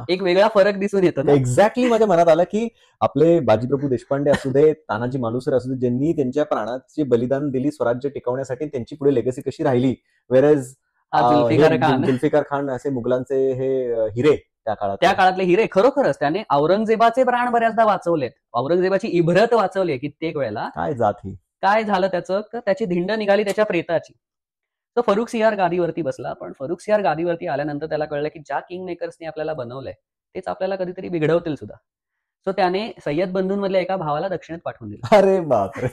एक वेगळा फरक दिसून येतो. एक्झॅक्टली माझ्या मनात आलं की आपले बाजीप्रभू देशपांडे असू दे, तानाजी मालुसरे असू दे, ज्यांनी त्यांच्या प्राणाचे बलिदान दिली स्वराज्य टिकवण्यासाठी, त्यांची पुढे लेगसी कशी राहिली. वेरेज जुल्फिकार खान असे मुघलांचे हे हिरे, त्या काळातले हिरे. खरोखरच त्याने औरंगजेबाचे प्राण बऱ्याचदा वाचवलेत, औरंगजेबाची इब्रत वाचवली कित्येक वेळेला. काय जात ही, काय झालं त्याचं, त्याची धिंड निघाली त्याच्या प्रेताची. तर फरुख सियार गादीवरती बसला. पण फरुख सियार गादीवरती आल्यानंतर त्याला कळलं की ज्या किंग मेकर्सने आपल्याला बनवलंय तेच आपल्याला कधीतरी बिघडवतील सुद्धा. सो त्याने सय्यद बंधूंमधल्या एका भावाला दक्षिणेत पाठवून दिलं. अरे बापरे,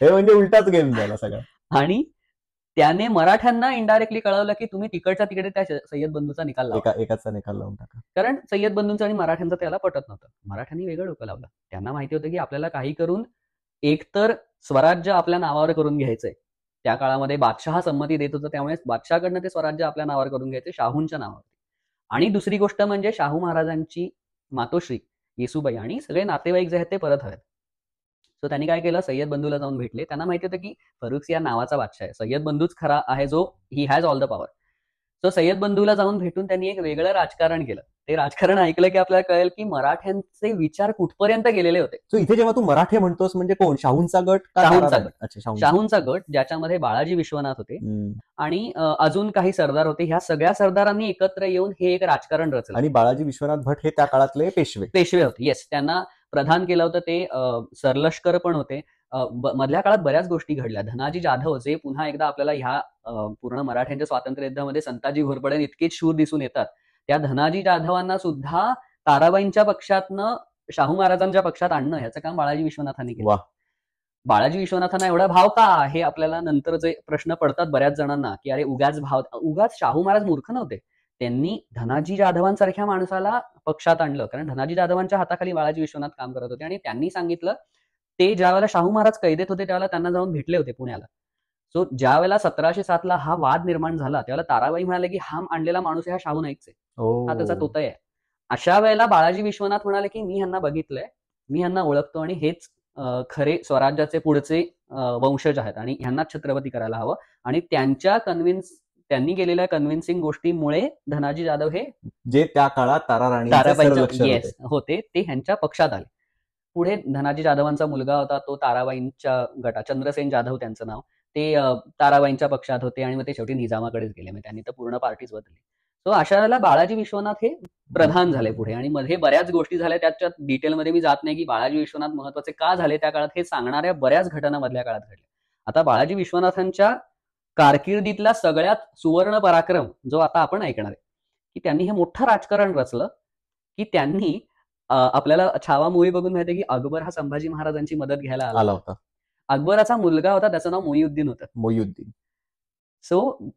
हे म्हणजे उलटाच गेम झाला सगळा. आणि त्याने मराठ्यांना इनडायरेक्टली कळवलं की तुम्ही तिकडच्या तिकडे त्या सय्यद बंधूचा निकाल लावा. एकाचा निकाल लावून टाका. कारण सय्यद बंधूंचं आणि मराठ्यांचं त्याला पटत नव्हतं. मराठ्यांनी वेगळं डोकं लावलं. त्यांना माहिती होतं की आपल्याला काही करून एकतर स्वराज्य आपल्या नावावर करून घ्यायचंय. त्या काळामध्ये बादशहा संमती देत होतं, त्यामुळे बादशहाकडनं ते स्वराज्य आपल्या नावावर करून घ्यायचे, शाहूंच्या नावावर. आणि दुसरी गोष्ट म्हणजे शाहू महाराजांची मातोश्री येसूबाई आणि सगळे नातेवाईक जे आहेत ते परत हवेत. सो त्यांनी काय केलं, सय्यद बंधूला जाऊन भेटले. त्यांना माहिती होतं की फरुखसियार नावाचा बादशाह आहे, सय्यद बंधूच खरा आहे जो he has all the power. So Sayyad बंधूला जाऊन भेटून त्यांनी एक वेगळं राजकारण केलं. ते राजकारण ऐकलं की आपल्याला कळेल की मराठ्यांचे विचार कुठपर्यंत गेलेले होते. सो इथे जेव्हा तू मराठे म्हणतोस म्हणजे कोण, शाहूंचा गट का शाहूंचा ताराराणी? गट. अच्छा, शाहूंचा गट, ज्याच्यामध्ये बाळाजी विश्वनाथ होते आणि अजून काही सरदार होते. ह्या सगळ्या सरदारांनी एकत्र येऊन हे एक राजकारण रचलं. आणि बाळाजी विश्वनाथ भट हे त्या काळातले पेशवे होते. येस, त्यांना प्रधान केलं होतं. ते सरलष्कर पण होते. मधल्या काळात बऱ्याच गोष्टी घडल्या. धनाजी जाधव, जे पुन्हा एकदा आपल्याला ह्या पूर्ण मराठ्यांच्या स्वातंत्र्य युद्धामध्ये संताजी घोरपडे इतकेच शूर दिसून येतात. त्या धनाजी जाधवांना सुद्धा ताराबाईंच्या पक्षातनं शाहू महाराजांच्या पक्षात आणणं ह्याचं काम बाळाजी विश्वनाथांनी केलं. बाळाजी विश्वनाथांना एवढा भाव का, हे आपल्याला नंतर जे प्रश्न पडतात बऱ्याच जणांना की अरे उगाच शाहू महाराज मूर्ख नव्हते. त्यांनी धनाजी जाधवांसारख्या माणसाला पक्षात आणलं, कारण धनाजी जाधवांच्या हाताखाली बाळाजी विश्वनाथ काम करत होते. आणि त्यांनी सांगितलं, ते ज्यावेळेला शाहू महाराज कैदेत होते त्यावेळेला त्यांना जाऊन भेटले होते पुण्याला. सो ज्या वेळेला 1707 हा वाद निर्माण झाला त्यावेळेला ताराबाई म्हणाले की हा आणलेला माणूस हा शाहू नाईकच आहे, हा त्याचा तोतय आहे. अशा वेळेला बाळाजी विश्वनाथ म्हणाले की मी ह्यांना बघितलंय, मी ह्यांना ओळखतो आणि हेच खरे स्वराज्याचे पुढचे वंशज आहेत आणि ह्यांना छत्रपती करायला हवं. आणि त्यांनी केलेल्या कन्व्हिन्सिंग गोष्टीमुळे धनाजी जाधव हे जे त्या काळात ताराबाईंचे होते ते ह्यांच्या पक्षात आले. पुढे धनाजी जाधवांचा मुलगा होता, तो ताराबाईंच्या गटात, चंद्रसेन जाधव त्यांचं नाव, ते ताराबाईंच्या पक्षात होते आणि मग ते शेवटी निजामाकडेच गेले. मग त्यांनी तर पूर्ण पार्टीच बदलली. सो अशा वेळेला बाळाजी विश्वनाथ हे प्रधान झाले पुढे. आणि मध्ये बऱ्याच गोष्टी झाल्या, त्याच्यात डिटेलमध्ये मी जात नाही की बाळाजी विश्वनाथ महत्वाचे का झाले त्या काळात, हे सांगणाऱ्या बऱ्याच घटना मधल्या काळात घडल्या. आता बाळाजी विश्वनाथांच्या कारकिर्दीतला सगळ्यात सुवर्ण पराक्रम जो आता आपण ऐकणार आहे, की त्यांनी हे मोठं राजकारण रचलं, की त्यांनी आपल्याला छावा मूवी बघून माहिती की अकबर हा संभाजी महाराजांची मदत घ्यायला आला होता. अकबराचा मुलगा होता, त्याचं नाव मोईउद्दीन होतं. सो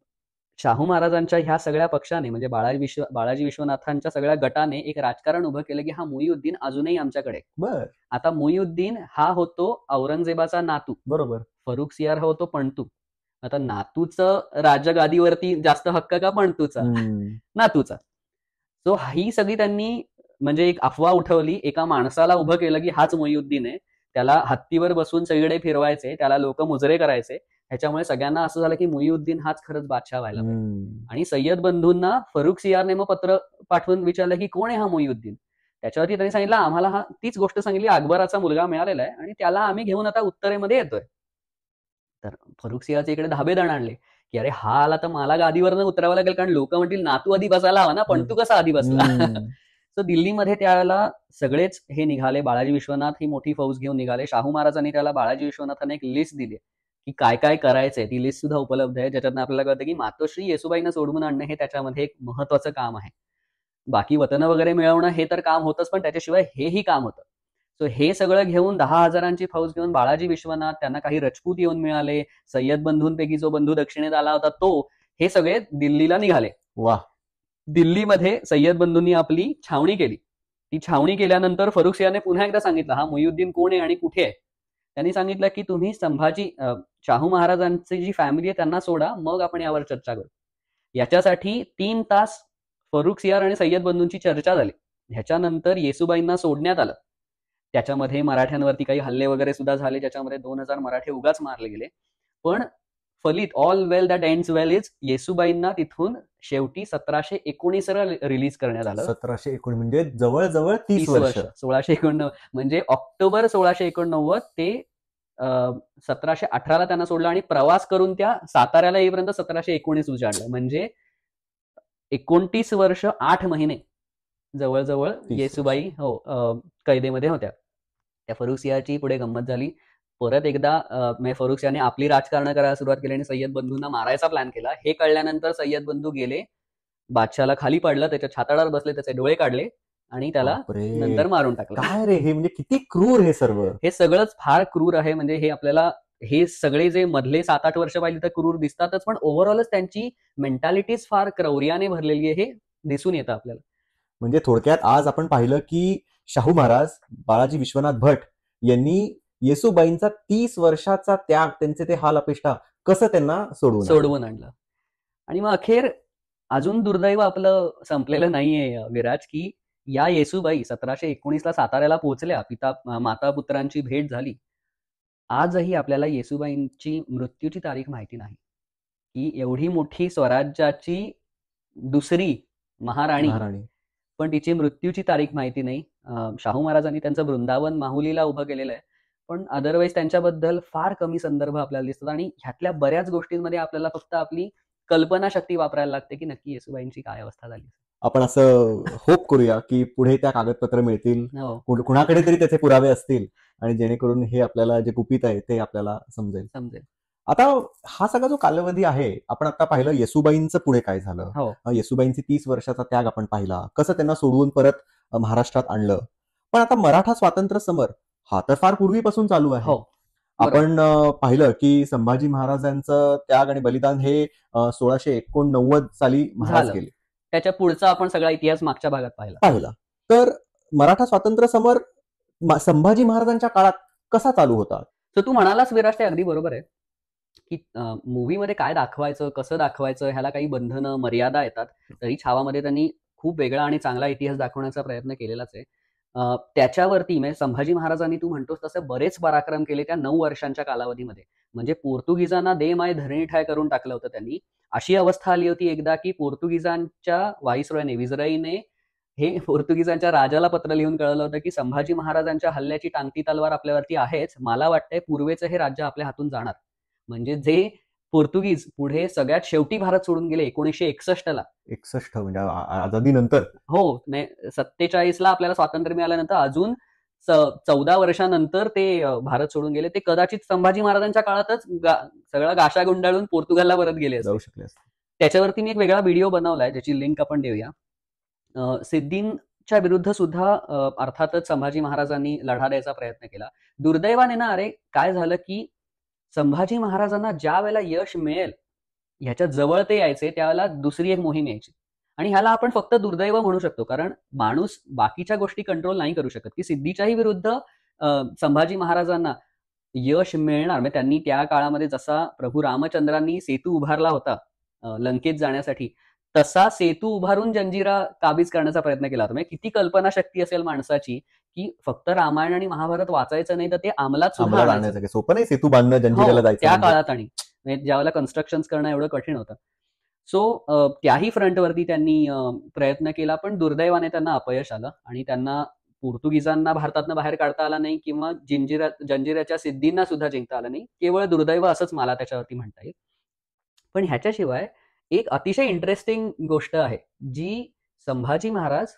शाहू महाराजांच्या ह्या सगळ्या पक्षाने म्हणजे बाळाजी विश्वनाथांच्या सगळ्या गटाने एक राजकारण उभं केलं की हा मोईउद्दीन अजूनही आमच्याकडे. आता मोईउद्दीन हा होतो औरंगजेबाचा नातू, बरोबर. फरुखसियार हा होतो पणतू. आता नातूचं राजगादीवरती जास्त हक्क का पणतूचा? नातूचा. सो ही सगळी त्यांनी म्हणजे एक अफवा उठवली, एका माणसाला उभं केलं की हाच मोईउद्दीन आहे, त्याला हत्तीवर बसून सगळीकडे फिरवायचे, त्याला लोक मुजरे करायचे. ह्याच्यामुळे सगळ्यांना असं झालं की मोईउद्दीन हाच खरंच बादशाह व्हायला पाहिजे. आणि सय्यद बंधूंना फरुखसियारने मग पत्र पाठवून विचारलं की कोण आहे हा मोईउद्दीन. त्याच्यावरती त्यांनी सांगितलं, आम्हाला तीच गोष्ट सांगितली, अकबराचा मुलगा मिळालेला आहे आणि त्याला आम्ही घेऊन आता उत्तरेमध्ये येतोय. तर फरुखसियारचे इकडे धाबेदाण आणले की अरे हा आला तर मला गादीवरनं उतरावं लागेल, कारण लोक म्हणतील नातू आधी बसायला हवा ना, पण तू कसा आधी बसला. सो दिल्लीमध्ये त्यावेळेला सगळेच हे निघाले. बाळाजी विश्वनाथ ही मोठी फौज घेऊन निघाले. शाहू महाराजांनी त्याला बाळाजी विश्वनाथांना एक लिस्ट दिली की काय काय करायचंय. ती लिस्ट सुद्धा उपलब्ध आहे, ज्याच्यातनं आपल्याला कळतं की मातोश्री येसूबाईंना सोडवून आणणं हे त्याच्यामध्ये एक महत्वाचं काम आहे. बाकी वतन वगैरे मिळवणं हे तर काम होतंच, पण त्याच्याशिवाय हेही काम होतं. सो हे सगळं घेऊन 10,000ची फौज घेऊन बाळाजी विश्वनाथ, त्यांना काही राजपूत येऊन मिळाले, सय्यद बंधूंपैकी जो बंधू दक्षिणेत आला होता तो, हे सगळे दिल्लीला निघाले. वा. दिल्लीमध्ये सय्यद बंधूंनी आपली छावणी केली. ती छावणी केल्यानंतर फरुखसियारने पुन्हा एकदा सांगितलं हा मोईउद्दीन कोण आहे आणि कुठे आहे. त्यांनी सांगितलं की तुम्ही शाहू महाराजांची जी फॅमिली आहे त्यांना सोडा, मग आपण यावर चर्चा करू. याच्यासाठी 3 तास फरुखसियार आणि सय्यद बंधूंची चर्चा झाली. ह्याच्यानंतर येसूबाईंना सोडण्यात आलं. त्याच्यामध्ये मराठ्यांवरती काही हल्ले वगैरे सुद्धा झाले, ज्याच्यामध्ये 2000 मराठे उगाच मारले गेले. पण फलित all well that ends well is येसूबाईंना तिथून शेवटी 1719 रिलीज करण्यात आलं. 1719 म्हणजे जवळजवळ 30 वर्ष. 1689 म्हणजे ऑक्टोबर 1689 ते 1718ला त्यांना सोडलं आणि प्रवास करून त्या साताऱ्याला येईपर्यंत 1719 उजाडलं. म्हणजे 29 वर्ष 8 महिने जवळजवळ येसूबाई कैदेमध्ये होत्या. त्या फरुखसियारची पुढे गंमत झाली. परत एकदा फरुखसियारने आपली राजकारण करायला सुरुवात केली आणि सय्यद बंधूंना मारायचा प्लॅन केला. हे कळल्यानंतर सय्यद बंधू गेले, बादशाला खाली पाडलं, त्याच्या छाताडावर बसले, त्याचे डोळे काढले आणि त्याला नंतर मारून टाकलं. काय रे हे, म्हणजे किती क्रूर हे सर्व. हे सगळंच फार क्रूर आहे. म्हणजे हे आपल्याला हे सगळे जे मधले 7-8 वर्ष पाहिली तर क्रूर दिसतातच, पण ओव्हरऑलच त्यांची मेंटॅलिटीज फार क्रौर्याने भरलेली आहे, हे दिसून येतं आपल्याला. म्हणजे थोडक्यात आज आपण पाहिलं की शाहू महाराज बाळाजी विश्वनाथ भट यांनी येसूबाईंचा 30 वर्षाचा त्याग, त्यांचे ते हाल अपेष्टा कसं त्यांना सोडवून आणलं. आणि मग अखेर अजून दुर्दैव आपलं संपलेलं नाहीये विराज, की या येसूबाई 1719ला साताऱ्याला पोहोचल्या, माता पुत्रांची भेट झाली. आजही आपल्याला येसूबाईंची मृत्यूची तारीख माहिती नाही, की एवढी मोठी स्वराज्याची दुसरी महाराणी, पण तिची मृत्यूची तारीख माहिती नाही. शाहू महाराजांनी त्यांचं वृंदावन माहुलीला उभं केलेलं आहे, पण अदरवाईज त्यांच्याबद्दल फार कमी संदर्भ आपल्याला दिसतात. आणि ह्यातल्या बऱ्याच गोष्टींमध्ये आपल्याला फक्त आपली कल्पनाशक्ती वापरायला लागते की नक्की येसूबाईंची काय अवस्था झाली. आपण असं होप करूया की पुढे त्या कागदपत्र मिळतील, कुणाकडे तरी त्याचे पुरावे असतील, आणि जेणेकरून हे आपल्याला जे गुपित आहे ते आपल्याला समजेल. आता हा सगळा जो कालावधी आहे, आपण आता पाहिलं येसूबाईंचं पुढे काय झालं, येसूबाईंची 30 वर्षाचा त्याग आपण पाहिला, कसं त्यांना सोडवून परत महाराष्ट्रात आणलं. पण आता मराठा स्वातंत्र्य समर हा तर फार पूर्वीपासून चालू आहे. आपण पाहिलं की संभाजी महाराजांचं त्याग आणि बलिदान हे 1689 साली महाराज गेले. त्याच्या पुढचा आपण सगळा इतिहास मागच्या भागात पाहिला. तर मराठा स्वातंत्र्य समर संभाजी महाराजांच्या काळात कसा चालू होता? तर तू म्हणालास विराज, ते अगदी बरोबर आहे की मूव्हीमध्ये काय दाखवायचं, कसं दाखवायचं, ह्याला काही बंधनं, मर्यादा येतात. तरी छावामध्ये त्यांनी खूप वेगळा आणि चांगला इतिहास दाखवण्याचा प्रयत्न केलेलाच आहे. त्याच्यावरती म्हणजे संभाजी महाराजांनी तू म्हणतोस तसं बरेच पराक्रम केले त्या 9 वर्षांच्या कालावधीमध्ये. म्हणजे पोर्तुगीजांना दे माय धरणी ठाय करून टाकलं होतं त्यांनी. अशी अवस्था आली होती एकदा की पोर्तुगीजांच्या व्हाईसरॉयने, विजराईने हे पोर्तुगीजांच्या राजाला पत्र लिहून कळवलं होतं की संभाजी महाराजांच्या हल्ल्याची टांगती तलवार आपल्यावरती आहेच, मला वाटतंय पूर्वेचं हे राज्य आपल्या हातून जाणार. म्हणजे जे पोर्तुगीज पुढे सगळ्यात शेवटी भारत सोडून गेले 1961ला. 61 म्हणजे आझादीनंतर. हो, 47ला आपल्याला स्वातंत्र्य मिळाल्यानंतर अजून 14 वर्षानंतर ते भारत सोडून गेले. ते कदाचित संभाजी महाराजांच्या काळातच सगळा गाशा गुंडाळून पोर्तुगालला परत गेले जाऊ शकले. त्याच्यावरती मी एक वेगळा व्हिडिओ बनवलाय, ज्याची लिंक आपण देऊया. सिद्धींच्या विरुद्ध सुद्धा अर्थातच संभाजी महाराजांनी लढा द्यायचा प्रयत्न केला. दुर्दैवाने ना, अरे काय झालं की संभाजी महाराजांना ज्या वेळेला यश मिळेल ह्याच्या जवळ ते यायचे, त्यावेळेला दुसरी एक मोहीम यायची. आणि ह्याला आपण फक्त दुर्दैव म्हणू शकतो, कारण माणूस बाकीच्या गोष्टी कंट्रोल नाही करू शकत. की सिद्धीच्याही विरुद्ध संभाजी महाराजांना यश मिळणार, म्हणजे त्यांनी त्या काळामध्ये जसा प्रभू रामचंद्रांनी सेतू उभारला होता लंकेत जाण्यासाठी, तसा सेतू उभारून जंजिरा काबीज करण्याचा प्रयत्न केला होता. म्हणजे किती कल्पनाशक्ती असेल माणसाची की फक्त रामायण आणि महाभारत वाचायचं नाही तर ते अंमलात सुद्धा आणायचं. सोपं नाही सेतू बांधणं, जंजिराला जायचं त्या काळात. आणि ज्यावेळेला कन्स्ट्रक्शन करणं एवढं कठीण होतं. सो त्याही फ्रंटवरती त्यांनी प्रयत्न केला, पण दुर्दैवाने त्यांना अपयश आलं आणि त्यांना पोर्तुगीजांना भारतातनं बाहेर काढता आला नाही किंवा जंजिऱ्याच्या सिद्धींना सुद्धा जिंकता आलं नाही. केवळ दुर्दैव असंच मला त्याच्यावरती म्हणता येईल. पण ह्याच्याशिवाय एक अतिशय इंटरेस्टिंग गोष्ट आहे, जी संभाजी महाराज,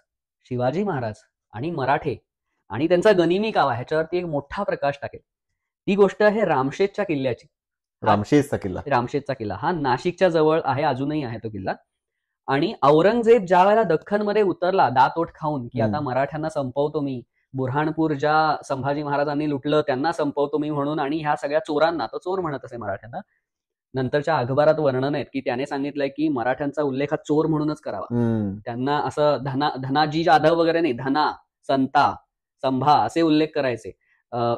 शिवाजी महाराज आणि मराठे आणि त्यांचा गनिमी कावा ह्याच्यावरती एक मोठा प्रकाश टाकेल. ती गोष्ट आहे रामशेजच्या किल्ल्याची. रामशेजचा किल्ला हा नाशिकच्या जवळ आहे, अजूनही आहे तो किल्ला. आणि औरंगजेब ज्या वेळेला दख्खनमध्ये उतरला दातोट खाऊन की आता मराठ्यांना संपवतो मी, बुरहानपूर ज्या संभाजी महाराजांनी लुटलं त्यांना संपवतो मी म्हणून, आणि ह्या सगळ्या चोरांना, तो चोर म्हणत असे मराठ्यांना, नंतरच्या अखबारात वर्णन आहेत की त्याने सांगितलंय की मराठ्यांचा उल्लेख हा चोर म्हणूनच करावा. त्यांना असं धनाजी जाधव वगैरे नाही, धना, संता, संभा असे उल्लेख करायचे.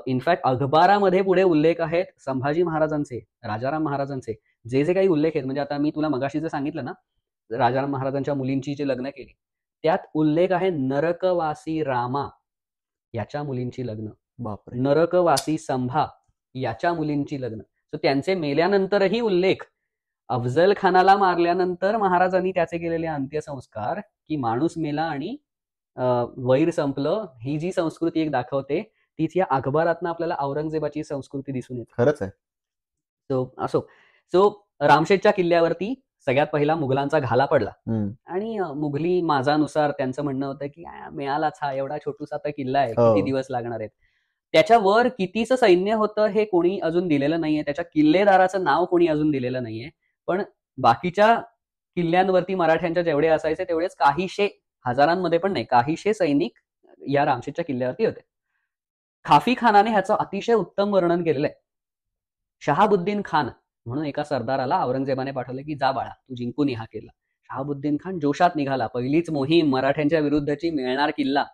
इनफॅक्ट अखबारामध्ये पुढे उल्लेख आहेत संभाजी महाराजांचे, राजाराम महाराजांचे जे जे काही उल्लेख आहेत. म्हणजे आता मी तुला मगाशी जे सांगितलं ना, राजाराम महाराजांच्या मुलींची जे लग्न केली, त्यात उल्लेख आहे नरकवासी रामा याच्या मुलींची लग्न, नरकवासी संभा याच्या मुलींची लग्न. सो त्यांचे मेल्यानंतरही उल्लेख, अफजल खानाला मारल्यानंतर महाराजांनी त्याचे केलेले अंत्यसंस्कार, की माणूस मेला आणि वैर संपलं, ही जी संस्कृती एक दाखवते तीच या अखबारातनं आपल्याला औरंगजेबाची संस्कृती दिसून येते. खरंच आहे. सो रामशेजच्या किल्ल्यावरती सगळ्यात पहिला मुघलांचा घाला पडला. आणि मुघली माझानुसार त्यांचं म्हणणं होतं की मिळालाच हा एवढा छोटूसा तर किल्ला आहे, किती दिवस लागणार आहेत. त्याच्यावर कितीचं सैन्य होतं हे कोणी अजून दिलेलं नाहीये, त्याच्या किल्लेदाराचं नाव कोणी अजून दिलेलं नाहीये. पण बाकीच्या किल्ल्यांवरती मराठ्यांच्या जेवढे असायचे तेवढेच काहीशे, हजारांमध्ये पण नाही, काहीशे सैनिक या रामशेजच्या किल्ल्यावरती होते. खाफी खानाने ह्याचं अतिशय उत्तम वर्णन केलेलं आहे. शहाबुद्दीन खान म्हणून एका सरदाराला औरंगजेबाने पाठवलं की जा बाळा, तू जिंकून हा किल्ला. शहाबुद्दीन खान जोशात निघाला. पहिलीच मोहीम मराठ्यांच्या विरुद्धची, मिळणार किल्ला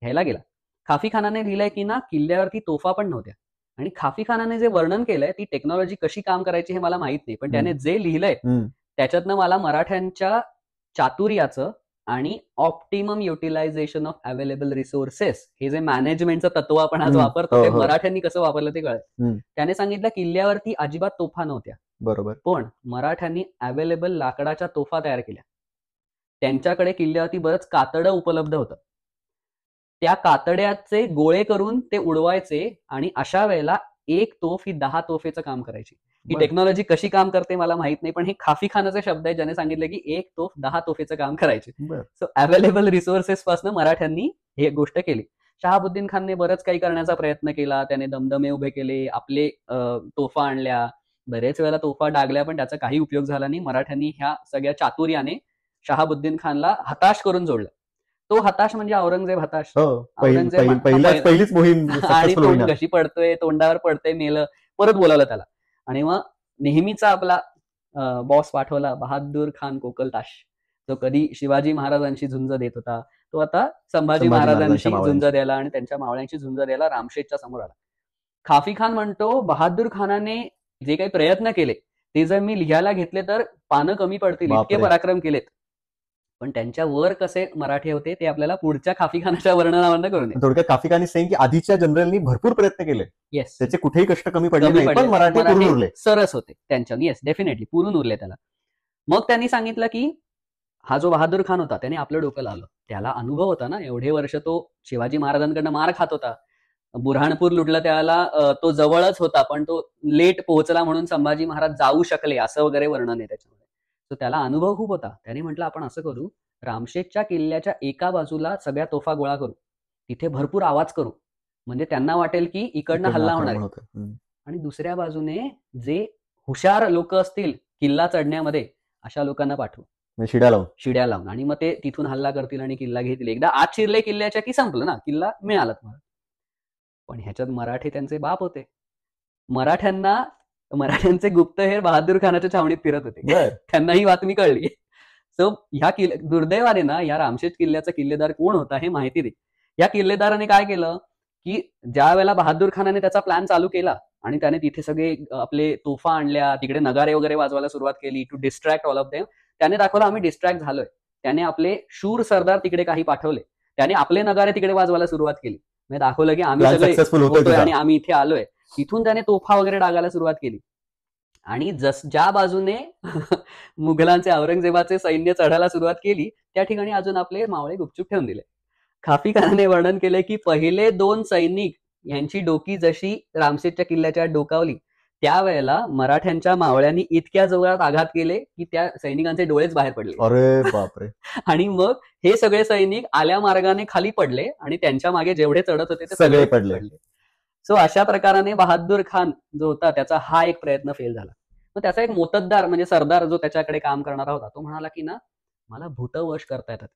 घ्यायला गेला. खाफी खानाने लिहिलंय की ना, किल्ल्यावरती तोफा पण नव्हत्या. आणि खाफी खानाने जे वर्णन केलंय ती टेक्नॉलॉजी कशी काम करायची हे मला माहित नाही, पण त्याने जे लिहिलंय त्याच्यातनं मला मराठ्यांच्या चातुर्याचं आणि optimum utilization of available resources हे जे मॅनेजमेंटचं तत्व आपण आज वापरतो ते मराठ्यांनी कसं वापरलं ते कळलं. त्याने सांगितलं किल्ल्यावरती अजिबात तोफा नव्हत्या, बरोबर, पण मराठ्यांनी अवेलेबल लाकडाच्या तोफा तयार केल्या. त्यांच्याकडे किल्ल्यावरती बरंच कातडं उपलब्ध होतं. त्या कातड्याचे गोळे करून ते उडवायचे आणि अशा वेळेला एक तोफ ही 10 तोफेचं काम करायची. ही टेक्नॉलॉजी कशी काम करते मला माहित नाही, पण हे खाफी खानाचे शब्द आहे ज्याने सांगितलं की एक तोफ 10 तोफेचं काम करायचे. सो अवेलेबल रिसोर्सेस पासून मराठ्यांनी हे गोष्ट केली. शहाबुद्दीन खानने बरंच काही करण्याचा प्रयत्न केला. त्याने दमदमे उभे केले, आपले तोफा आणल्या, बरेच वेळेला तोफा डागल्या, पण त्याचा काही उपयोग झाला नाही. मराठ्यांनी ह्या सगळ्या चातुर्याने शहाबुद्दीन खानला हताश करून जोडलं. तो हताश म्हणजे औरंगजेब हताश. पहिलीच मोहीम आणि तोंड कशी पडतोय, तोंडावर पडतोय, मेलं. परत बोलावलं त्याला आणि मग नेहमीचा आपला बॉस पाठवला, बहादूर खान कोकलताश, जो कधी शिवाजी महाराजांशी झुंज देत होता, तो आता संभाजी महाराजांशी झुंज द्यायला आणि त्यांच्या मावळ्यांशी झुंज द्यायला रामशेठच्या समोर आला. खाफी खान म्हणतो बहादूर खानाने जे काही प्रयत्न केले ते जर मी लिहायला घेतले तर पानं कमी पडतील, इतके पराक्रम केलेत. पण त्यांच्या वर कसे मराठी होते ते आपल्याला पुढच्या खाफी खानाच्या वर्णनावरनं करून थोडक्यात खाफी खान सेंग की आधीच्या जनरलनी भरपूर प्रयत्न केले. येस, त्याचे कुठेही कष्ट कमी पडले नाही, पण मराठी उरले, सरस होते त्यांच्या. येस, डेफिनेटली पुरून उरले त्याला. मग त्यांनी सांगितलं की हा जो बहादूर खान होता त्याने आपलं डोकं लावलं. त्याला अनुभव होता ना, एवढे वर्ष तो शिवाजी महाराजांकडनं मार खात होता. बुऱ्हाणपूर लुटलं त्याला, तो जवळच होता पण तो लेट पोहोचला म्हणून संभाजी महाराज जाऊ शकले असं वगैरे वर्णन आहे त्याच्यामध्ये. तर त्याला अनुभव खूप होता. त्याने म्हटलं आपण असं करू, रामशेठच्या किल्ल्याच्या एका बाजूला सगळ्या तोफा गोळा करू, तिथे भरपूर आवाज करू, म्हणजे त्यांना वाटेल की इकडनं हल्ला होणार आहे. आणि दुसऱ्या बाजूने जे हुशार लोक असतील किल्ला चढण्यामध्ये अशा लोकांना पाठवू, शिड्या लावून, आणि मग ते तिथून हल्ला करतील आणि किल्ला घेतील. एकदा आत शिरले किल्ल्याच्या की संपलं ना, किल्ला मिळाला तुम्हाला. पण ह्याच्यात मराठी त्यांचे बाप होते. मराठ्यांचे गुप्तहेर बहादूर खानाच्या छावणीत फिरत होते. त्यांना ही बातमी कळली. सो ह्या दुर्दैवाने ना या रामशेठ किल्ल्याचा किल्लेदार कोण होता हे माहिती नाही. या किल्लेदाराने काय केलं की ज्या वेळेला बहादूर खानाने त्याचा प्लॅन चालू केला आणि त्याने तिथे सगळे आपले तोफा आणल्या, तिकडे नगारे वगैरे वाजवायला सुरुवात केली to distract all of them. त्याने दाखवलं आम्ही डिस्ट्रॅक्ट झालोय. त्याने आपले शूर सरदार तिकडे काही पाठवले, त्याने आपले नगारे तिकडे वाजवायला सुरुवात केली, म्हणजे दाखवलं की आम्ही सगळे आणि आम्ही इथे आलोय. तिथून त्याने तोफा वगैरे डागायला सुरुवात केली. आणि ज्या बाजूने मुघलांचे औरंगजेबाचे सैन्य चढायला सुरुवात केली त्या ठिकाणी अजून आपले मावळे गुपचूप ठेवून दिले. खाफी खानाने वर्णन केले की पहिले 2 सैनिक यांची डोकी जशी रामशेठच्या किल्ल्याच्या डोकावली त्यावेळेला मराठ्यांच्या मावळ्यांनी इतक्या जोरात आघात केले की त्या सैनिकांचे डोळेच बाहेर पडले. अरे बापरे. आणि मग हे सगळे सैनिक आल्या मार्गाने खाली पडले आणि त्यांच्या मागे जेवढे चढत होते ते सगळे पडले. सो अशा प्रकाराने बहादूर खान जो होता त्याचा हा एक प्रयत्न फेल झाला. मग त्याचा एक मोत्तद्दार म्हणजे सरदार जो त्याच्याकडे काम करणारा होता तो म्हणाला की ना मला भूतवश करता येतात.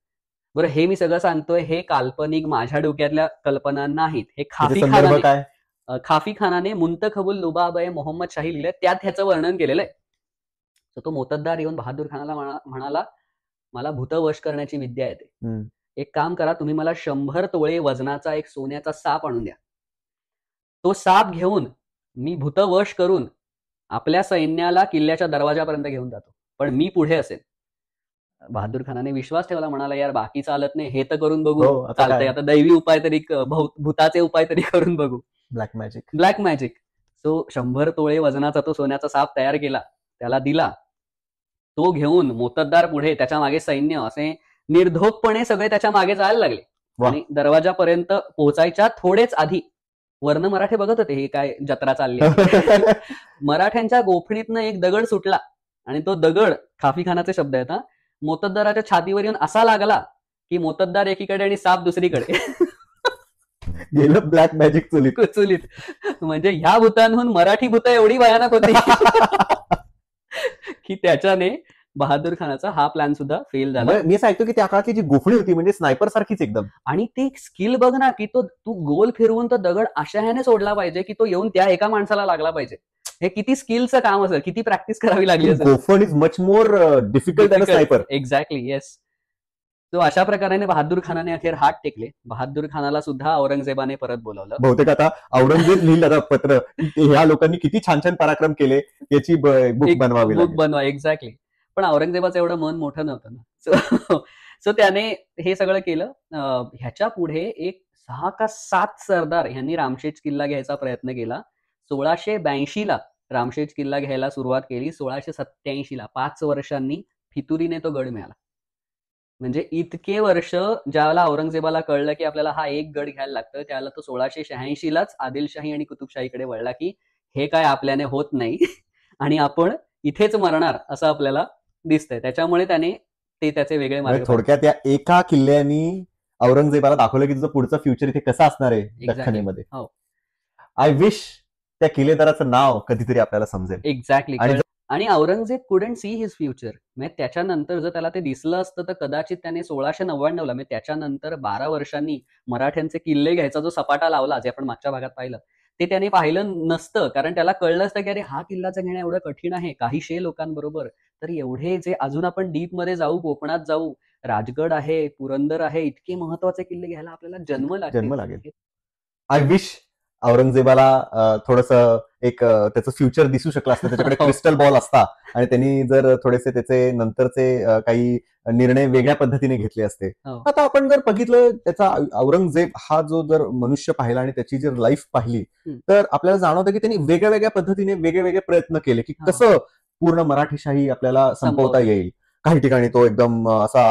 बरं, हे मी सगळं सांगतोय हे काल्पनिक माझ्या डोक्यातल्या कल्पना नाहीत. हे खाफी खानाने मुंतखबुल लुबाबे मोहम्मद शाही लिहिले त्यात ह्याचं वर्णन केलेलं आहे. तर तो मोत्तद्दार येऊन बहादूर खानाला म्हणाला मला भूतवश करण्याची विद्या येते. एक काम करा, तुम्ही मला 100 तोळे वजनाचा एक सोन्याचा साप आणून द्या. तो साप घेऊन मी भूतवश करून आपल्या सैन्याला किल्ल्याच्या दरवाजापर्यंत घेऊन जातो, पण मी पुढे असेल. बहादूर खानाने विश्वास ठेवला, म्हणाला यार बाकी चालत नाही, हे तर करून बघू. चालतंय, आता दैवी उपाय तरी, भूताचे उपाय तरी करून बघू. Black magic. सो 100 तोळे वजनाचा तो सोन्याचा साप तयार केला, त्याला दिला. तो घेऊन मोत्तद्दार पुढे, त्याच्या मागे सैन्य असे निर्धोकपणे सगळे त्याच्या मागे जायला लागले. आणि दरवाजापर्यंत पोहोचायच्या थोडेच आधी वर्ण मराठे बघत होते हे काय जत्रा चालली. मराठ्यांच्या गोफणीतनं एक दगड सुटला आणि तो दगड खाफी खानाचे शब्द आहेत, मोत्तद्दाराच्या छातीवर येऊन असा लागला की मोत्तद्दार एकीकडे आणि साप दुसरीकडे. गेलं ब्लॅक मॅजिक चुलीत. म्हणजे ह्या भूतांहून मराठी भूत एवढी भयानक होती की त्याच्याने बहादूर खानाचा हा प्लॅन सुद्धा फेल झाला. मी असं ऐकतो की त्या काळातली जी गोफणी होती म्हणजे स्नायपर सारखीच एकदम. आणि ते स्किल बघ ना की तू गोल फिरवून तो दगड अशा ह्याने सोडला पाहिजे की तो येऊन त्या एका माणसाला लागला पाहिजे. हे किती स्किलचं काम असेल, किती प्रॅक्टिस करावी लागली असेल. गोफण is much more difficult than sniper. Exactly, yes. तो अशा प्रकारे बहादूर खानाने अखेर हात टेकले. बहादूर खानाला सुद्धा औरंगजेबाने परत बोलावलं. बहुतेक आता औरंगजेब लिहिलं आता पत्र, ह्या लोकांनी किती छान छान पराक्रम केले याची बुक बनवावी बुक बनवा. एक्झॅक्टली. पण औरंगजेबाचं एवढं मन मोठं नव्हतं ना. सो त्याने हे सगळं केलं. ह्याच्या पुढे एक 6 का 7 सरदार यांनी रामशेज किल्ला घ्यायचा प्रयत्न केला. 1682ला रामशेज किल्ला घ्यायला सुरुवात केली. 1687ला 5 वर्षांनी फितुरीने तो गड मिळाला. म्हणजे इतके वर्ष ज्यावेळेला औरंगजेबाला कळलं की आपल्याला हा एक गड घ्यायला लागतं, त्यावेळेला तो 1686लाच आदिलशाही आणि कुतुबशाहीकडे वळला की हे काय आपल्याने होत नाही आणि आपण इथेच मरणार असं आपल्याला दिसतंय. त्याच्यामुळे त्याने ते त्याचे वेगळे मार्ग. थोडक्यात या एका किल्ल्यानी औरंगजेबाला दाखवलं की तुझं पुढचं फ्युचर इथे कसं असणार आहे दख्खनीमध्ये. आय विश त्या किल्लेदाराचं नाव कधीतरी आपल्याला समजेल. एक्झॅक्टली. आणि Aurangzeb couldn't see his future. म्हणजे त्याच्यानंतर जर त्याला ते दिसलं असतं तर कदाचित त्याने 1699ला म्हणजे त्याच्यानंतर 12 वर्षांनी मराठ्यांचे किल्ले घ्यायचा जो सपाटा लावला, जे आपण मागच्या भागात पाहिलं, ते त्याने पाहिलं नसतं. कारण त्याला कळलं असतं की अरे हा किल्लाचं घेणं एवढं कठीण आहे काहीशे लोकांबरोबर. तर एवढे जे अजून आपण डीप मध्ये जाऊ, कोकणात जाऊ, राजगड आहे, पुरंदर आहे, इतके महत्वाचे किल्ले घ्यायला आपल्याला जन्म लागेल. आय विश औरंगजेबाला थोडस एक त्याचं फ्युचर दिसू शकलं असतं, त्याच्याकडे क्रिस्टल बॉल असता आणि त्यांनी जर थोडेसे त्याचे नंतरचे काही निर्णय वेगळ्या पद्धतीने घेतले असते. आता आपण जर बघितलं त्याचा औरंगजेब हा जो जर मनुष्य पाहिला आणि त्याची जर लाईफ पाहिली तर आपल्याला जाणवतं की त्यांनी वेगळ्या वेगळ्या पद्धतीने वेगळे प्रयत्न केले की कसं पूर्ण मराठीशाही आपल्याला संपवता येईल. काही ठिकाणी तो एकदम असा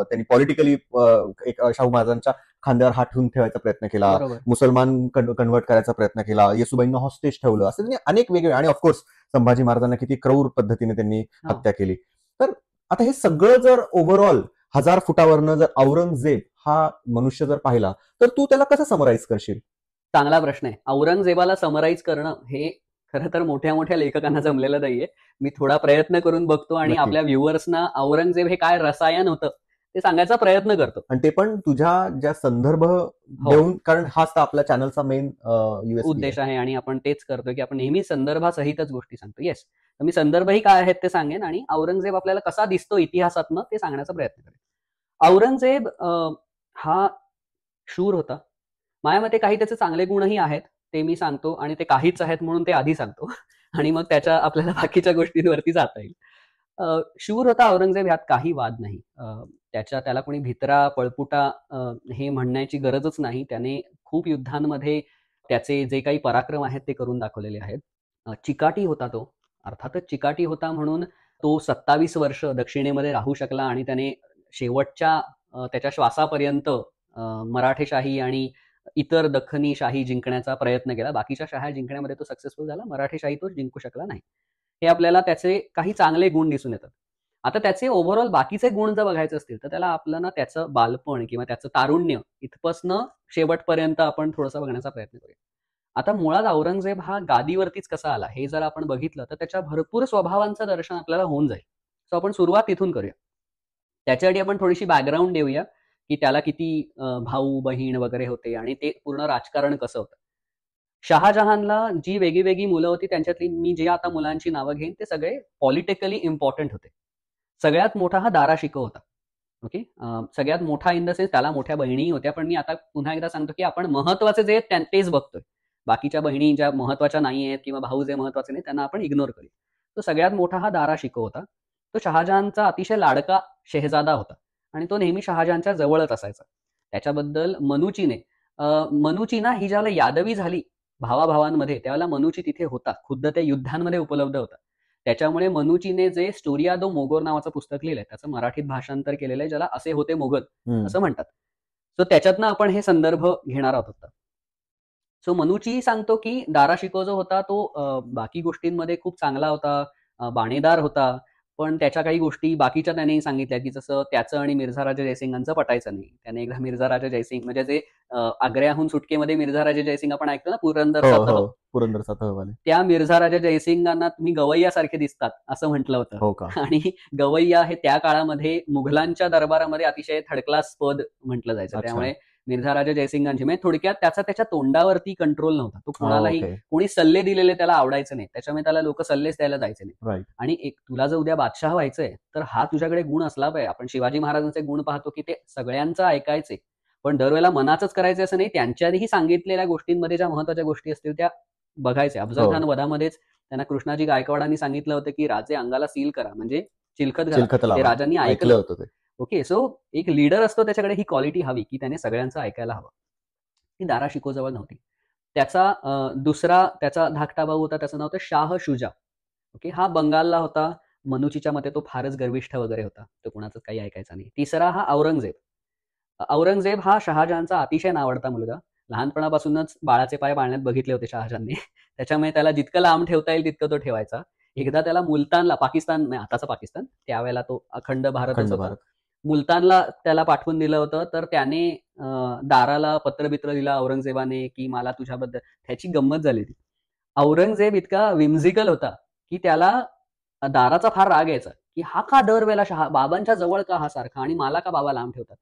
त्यांनी पॉलिटिकली एक शाहू महाराजांच्या खांद्यावर हात ठेवून ठेवायचा प्रयत्न केला, मुसलमान कन्वर्ट करायचा प्रयत्न केला, येसुबाईंना हॉस्टेज ठेवलं, असं त्यांनी अनेक वेगळे. आणि ऑफकोर्स संभाजी महाराजांना किती क्रौर पद्धतीने त्यांनी हत्या केली. तर आता हे सगळं जर ओव्हरऑल 1000 फुटावरनं जर औरंगजेब हा मनुष्य जर पाहिला तर तू त्याला कसं समराईज करशील? चांगला प्रश्न आहे. औरंगजेबाला समराईज करणं हे खरं तर मोठ्या मोठ्या लेखकांना जमलेलं नाहीये. मी थोडा प्रयत्न करून बघतो आणि आपल्या व्ह्युअर्सना औरंगजेब हे काय रसायन होतं ते सांगायचा प्रयत्न करतो. आणि ते पण तुझ्या ज्या संदर्भ देऊन, कारण हाच तर आपल्या चॅनलचा मेन उद्देश आहे आणि आपण तेच करतो की आपण नेहमी संदर्भासहितच गोष्टी सांगतो. येस, तर मी संदर्भही काय आहेत ते सांगेन आणि औरंगजेब आपल्याला कसा दिसतो इतिहासातनं ते सांगण्याचा प्रयत्न करेन. औरंगजेब हा शूर होता. माझ्या मते काही त्याचे चांगले गुणही आहेत, ते मी सांगतो आणि ते काहीच आहेत म्हणून ते आधी सांगतो आणि मग त्याच्या आपल्याला बाकीच्या गोष्टींवरती जाता येईल. शूर होता औरंगजेब, ह्यात काही वाद नाही. त्याला कोणी भित्रा पळपुटा हे म्हणण्याची गरजच नाही. त्याने खूप युद्धांमध्ये त्याचे जे काही पराक्रम आहेत ते करून दाखवलेले आहेत. चिकाटी होता तो, अर्थातच चिकाटी होता म्हणून तो 27 वर्ष दक्षिणेमध्ये राहू शकला आणि त्याने शेवटच्या त्याच्या श्वासापर्यंत मराठेशाही आणि इतर दख्खनी शाही जिंकण्याचा प्रयत्न केला. बाकीच्या शाह्या जिंकण्यामध्ये तो सक्सेसफुल झाला, मराठेशाही तो जिंकू शकला नाही. हे आपल्याला त्याचे काही चांगले गुण दिसून येतात. आता त्याचे ओव्हरऑल बाकीचे गुण जर बघायचे असतील तर त्याला आपल्याला त्याचं बालपण किंवा त्याचं तारुण्य इथपासनं शेवटपर्यंत आपण थोडंसं बघण्याचा प्रयत्न करूया. आता मुळात औरंगजेब हा गादीवरतीच कसा आला हे जर आपण बघितलं तर त्याच्या भरपूर स्वभावांचं दर्शन आपल्याला होऊन जाईल. सो आपण सुरुवात तिथून करूया. त्याच्यासाठी आपण थोडीशी बॅकग्राऊंड देऊया की त्याला किती भाऊ बहीण वगैरे होते आणि ते पूर्ण राजकारण कसं होतं. शहाजहानला जी वेगळी मुलं होती त्यांच्यातली मी जे आता मुलांची नावं घेईन ते सगळे पॉलिटिकली इम्पॉर्टंट होते. सगळ्यात मोठा हा दारा शिकोह होता. ओके, सगळ्यात मोठा इन द सेन्स त्याला मोठ्या बहिणीही होत्या, पण मी आता पुन्हा एकदा सांगतो की आपण महत्वाचे जे आहेत तेच बघतोय. बाकीच्या बहिणी ज्या महत्वाच्या नाही आहेत किंवा भाऊ जे महत्वाचे नाही त्यांना आपण इग्नोर करू. तो सगळ्यात मोठा हा दारा शिकोह होता. तो शहाजहानचा अतिशय लाडका शेहजादा होता आणि तो नेहमी शहाजहानच्या जवळच असायचा. त्याच्याबद्दल मनुचीना ही ज्यावेळेला यादवी झाली भावाभावांमध्ये त्यावेळेला मनुची तिथे होता, खुद्द त्या युद्धांमध्ये उपलब्ध होता. त्याच्यामुळे मनुचीने जे स्टोरिया दो मोगोर नावाचं पुस्तक लिहिलंय त्याचं मराठीत भाषांतर केलेलं आहे, ज्याला असे होते मोगल असं म्हणतात. सो त्याच्यातनं आपण हे संदर्भ घेणार आहोत. सो मनुची सांगतो की दारा शिकोह जो होता तो बाकी गोष्टींमध्ये खूप चांगला होता, बाणेदार होता, पण त्याच्या काही गोष्टी बाकीच्या त्याने सांगितल्या की जसं त्याचं आणि मिर्झा राजा जयसिंगांचं पटायचं नाही. त्याने एकदा मिर्झा राजा जयसिंग म्हणजे जे आग्र्याहून सुटकेमध्ये मिर्झा राजा जयसिंग आपण ऐकतो ना, पुरंदरचा तहवाले, त्या मिर्झा राजा जयसिंगांना तुम्ही गवैया सारखे दिसतात असं म्हटलं होतं. आणि गवैया हे त्या काळामध्ये मुघलांच्या दरबारामध्ये अतिशय थर्ड क्लास पद म्हटलं जायचं. त्यामुळे मिर्झा राजा जयसिंगांची. म्हणजे थोडक्यात त्याच्या तोंडावरती कंट्रोल नव्हता. तो कोणालाही ओके. कोणी सल्ले दिलेले त्याला आवडायचे नाही. त्याच्यामुळे त्याला लोक सल्लेच द्यायला जायचे नाही. राईट. आणि एक तुला जर उद्या बादशाह व्हायचंय तर हा तुझ्याकडे गुण असला पाहिजे. आपण शिवाजी महाराजांचे गुण पाहतो की ते सगळ्यांचं ऐकायचे, पण दरवेळेला मनाचंच करायचे असं नाही. त्यांच्याही सांगितलेल्या गोष्टींमध्ये ज्या महत्वाच्या गोष्टी असतील त्या बघायचे. अफजल खान वधामध्येच त्यांना कृष्णाजी गायकवाडांनी सांगितलं होतं की राजे अंगाला सील करा, म्हणजे चिलखत घाला. चिलखत ते लावा. राजांनी ऐकलं ऐकलं. होतं ते. ओके, सो एक लीडर असतो त्याच्याकडे ही क्वालिटी हवी की त्याने सगळ्यांचं ऐकायला हवं. ती दारा शिकोजवळ नव्हती. दुसरा त्याचा धाकटा भाऊ होता, त्याचं नाव होतं शाह शुजा. ओके, हा बंगालला होता. मनुचीच्या मते तो फारच गर्विष्ठ वगैरे होता, तो कुणाचं काही ऐकायचा नाही. तिसरा हा औरंगजेब. औरंगजेब हा शहाजहानचा अतिशय नावडता मुलगा. लहानपणापासूनच बाळाचे पाय पाळण्यात बघितले होते शहाजहानने. त्याच्यामुळे त्याला जितकं लांब ठेवता येईल तितकं तो ठेवायचा. एकदा त्याला मुलतानला, पाकिस्तान म्हणजे आताचा पाकिस्तान, त्यावेळेला तो अखंड भारतच अखंड होता, भारत. मुलतानला त्याला पाठवून दिलं होतं. तर त्याने दाराला पत्रबित्र दिला औरंगजेबाने की मला तुझ्याबद्दल. त्याची गंमत झाली ती. औरंगजेब इतका विम्झिकल होता की त्याला दाराचा फार राग यायचा की हा का दरवेळेला बाबांच्या जवळ का हा सारखा, आणि मला का बाबा लांब ठेवतात.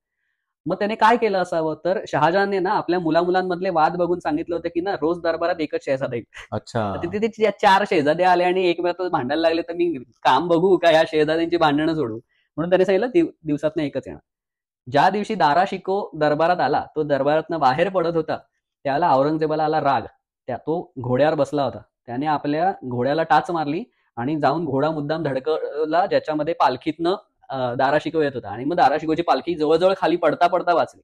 मग त्याने काय केलं असावं, तर शहाजहानने ना आपल्या मुलामुलांमधले वाद बघून सांगितलं होतं की ना रोज दरबारात एकच शेहजादा येईल. अच्छा. तर तिथे 4 शेहजादे आले आणि एकमेकात भांडायला लागले, तर मी काम बघू का या शेहजाद्यांची भांडणं सोडू. म्हणून त्याने सांगितलं दिवसातनं एकच येणार. ज्या दिवशी दारा शिको दरबारात आला, तो दरबारातनं बाहेर पडत होता, त्याला औरंगजेबाला आला राग. तो घोड्यावर बसला होता. त्याने आपल्या घोड्याला टाच मारली आणि जाऊन घोडा मुद्दाम धडकला ज्याच्यामध्ये पालखीतनं दारा शिको येत होता. आणि मग दारा शिकोची पालखी जवळजवळ खाली पडता पडता वाचली.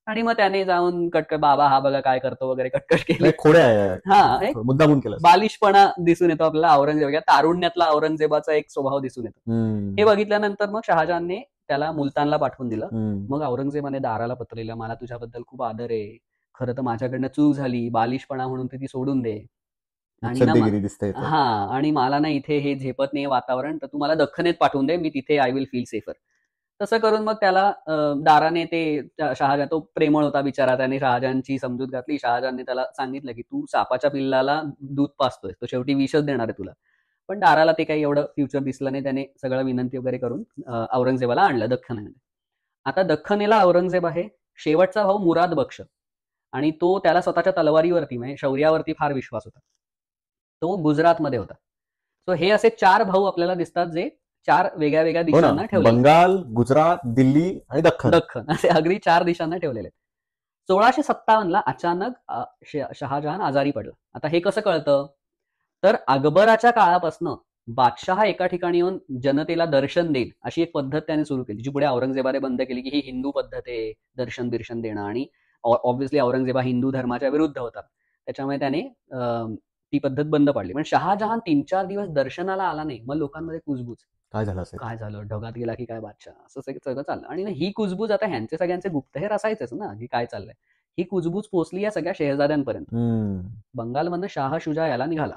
आणि मग त्याने जाऊन कटकट बाबा हा बघा काय करतो वगैरे कटकट केली. खोड्या आहे. हा, एक मुद्दामून केलं. बालिशपणा दिसून येतो आपल्याला औरंगजेब, तारुण्यातला औरंगजेबाचा एक स्वभाव दिसून येतो. हे बघितल्यानंतर मग शहाजहानने त्याला मुलतानला पाठवून दिलं. मग औरंगजेबाने दाराला पत्र लिहिलं, मला तुझ्याबद्दल खूप आदर आहे, खरं तर माझ्याकडनं चूक झाली, बालिशपणा म्हणून ती सोडून दे. आणि मला ना इथे हे झेपत नाही वातावरण, तर तू मला दख्खनेत पाठवून दे, मी तिथे आय विल फील सेफर. तसं करून मग त्याला दाराने ते शहाजहान, तो प्रेमळ होता बिचारा, त्याने शहाजहानची समजूत घातली. शहाजहानने त्याला सांगितलं की तू सापाच्या पिल्लाला दूध पाचतोय, तो शेवटी विषच देणार आहे तुला. पण दाराला ते काही एवढं फ्युचर दिसलं नाही. त्याने सगळं विनंती वगैरे करून औरंगजेबाला आणलं दख्खनेमध्ये. आता दख्खनेला औरंगजेब आहे. शेवटचा भाऊ मुराद बक्ष, आणि तो त्याला स्वतःच्या तलवारीवरती म्हणजे शौर्यावरती फार विश्वास होता. तो गुजरातमध्ये होता. सो हे असे 4 भाऊ आपल्याला दिसतात जे 4 वेगळ्या वेगळ्या दिशांना ठेवले. बंगाल, गुजरात, दिल्ली आणि दख्खन असे अगदी 4 दिशांना ठेवलेले. 1657ला अचानक शहाजहान आजारी पडला. आता हे कसं कळतं, तर अकबराच्या काळापासून बादशाह एका ठिकाणी येऊन जनतेला दर्शन देईल अशी एक पद्धत त्याने सुरू केली, जी पुढे औरंगजेबाने बंद केली की ही हिंदू पद्धत आहे दर्शन बिर्शन देणं. आणि ऑब्व्हियसली औरंगजेबा हिंदू धर्माच्या विरुद्ध होता, त्याच्यामुळे त्याने ती पद्धत बंद पाडली. पण शहाजहान 3-4 दिवस दर्शनाला आला नाही. मग लोकांमध्ये कुजबूज, काय झालं, ढगात गेला की काय बादशाह, असं सगळं चाललं. आणि ही कुजबूज आता ह्यांचे सगळ्यांचे गुप्तहेर असायचेच ना की काय चाललंय. ही कुजबूज पोहोचली या सगळ्या शेहजाद्यांपर्यंत. बंगालमधनं शाह शुजा याला निघाला.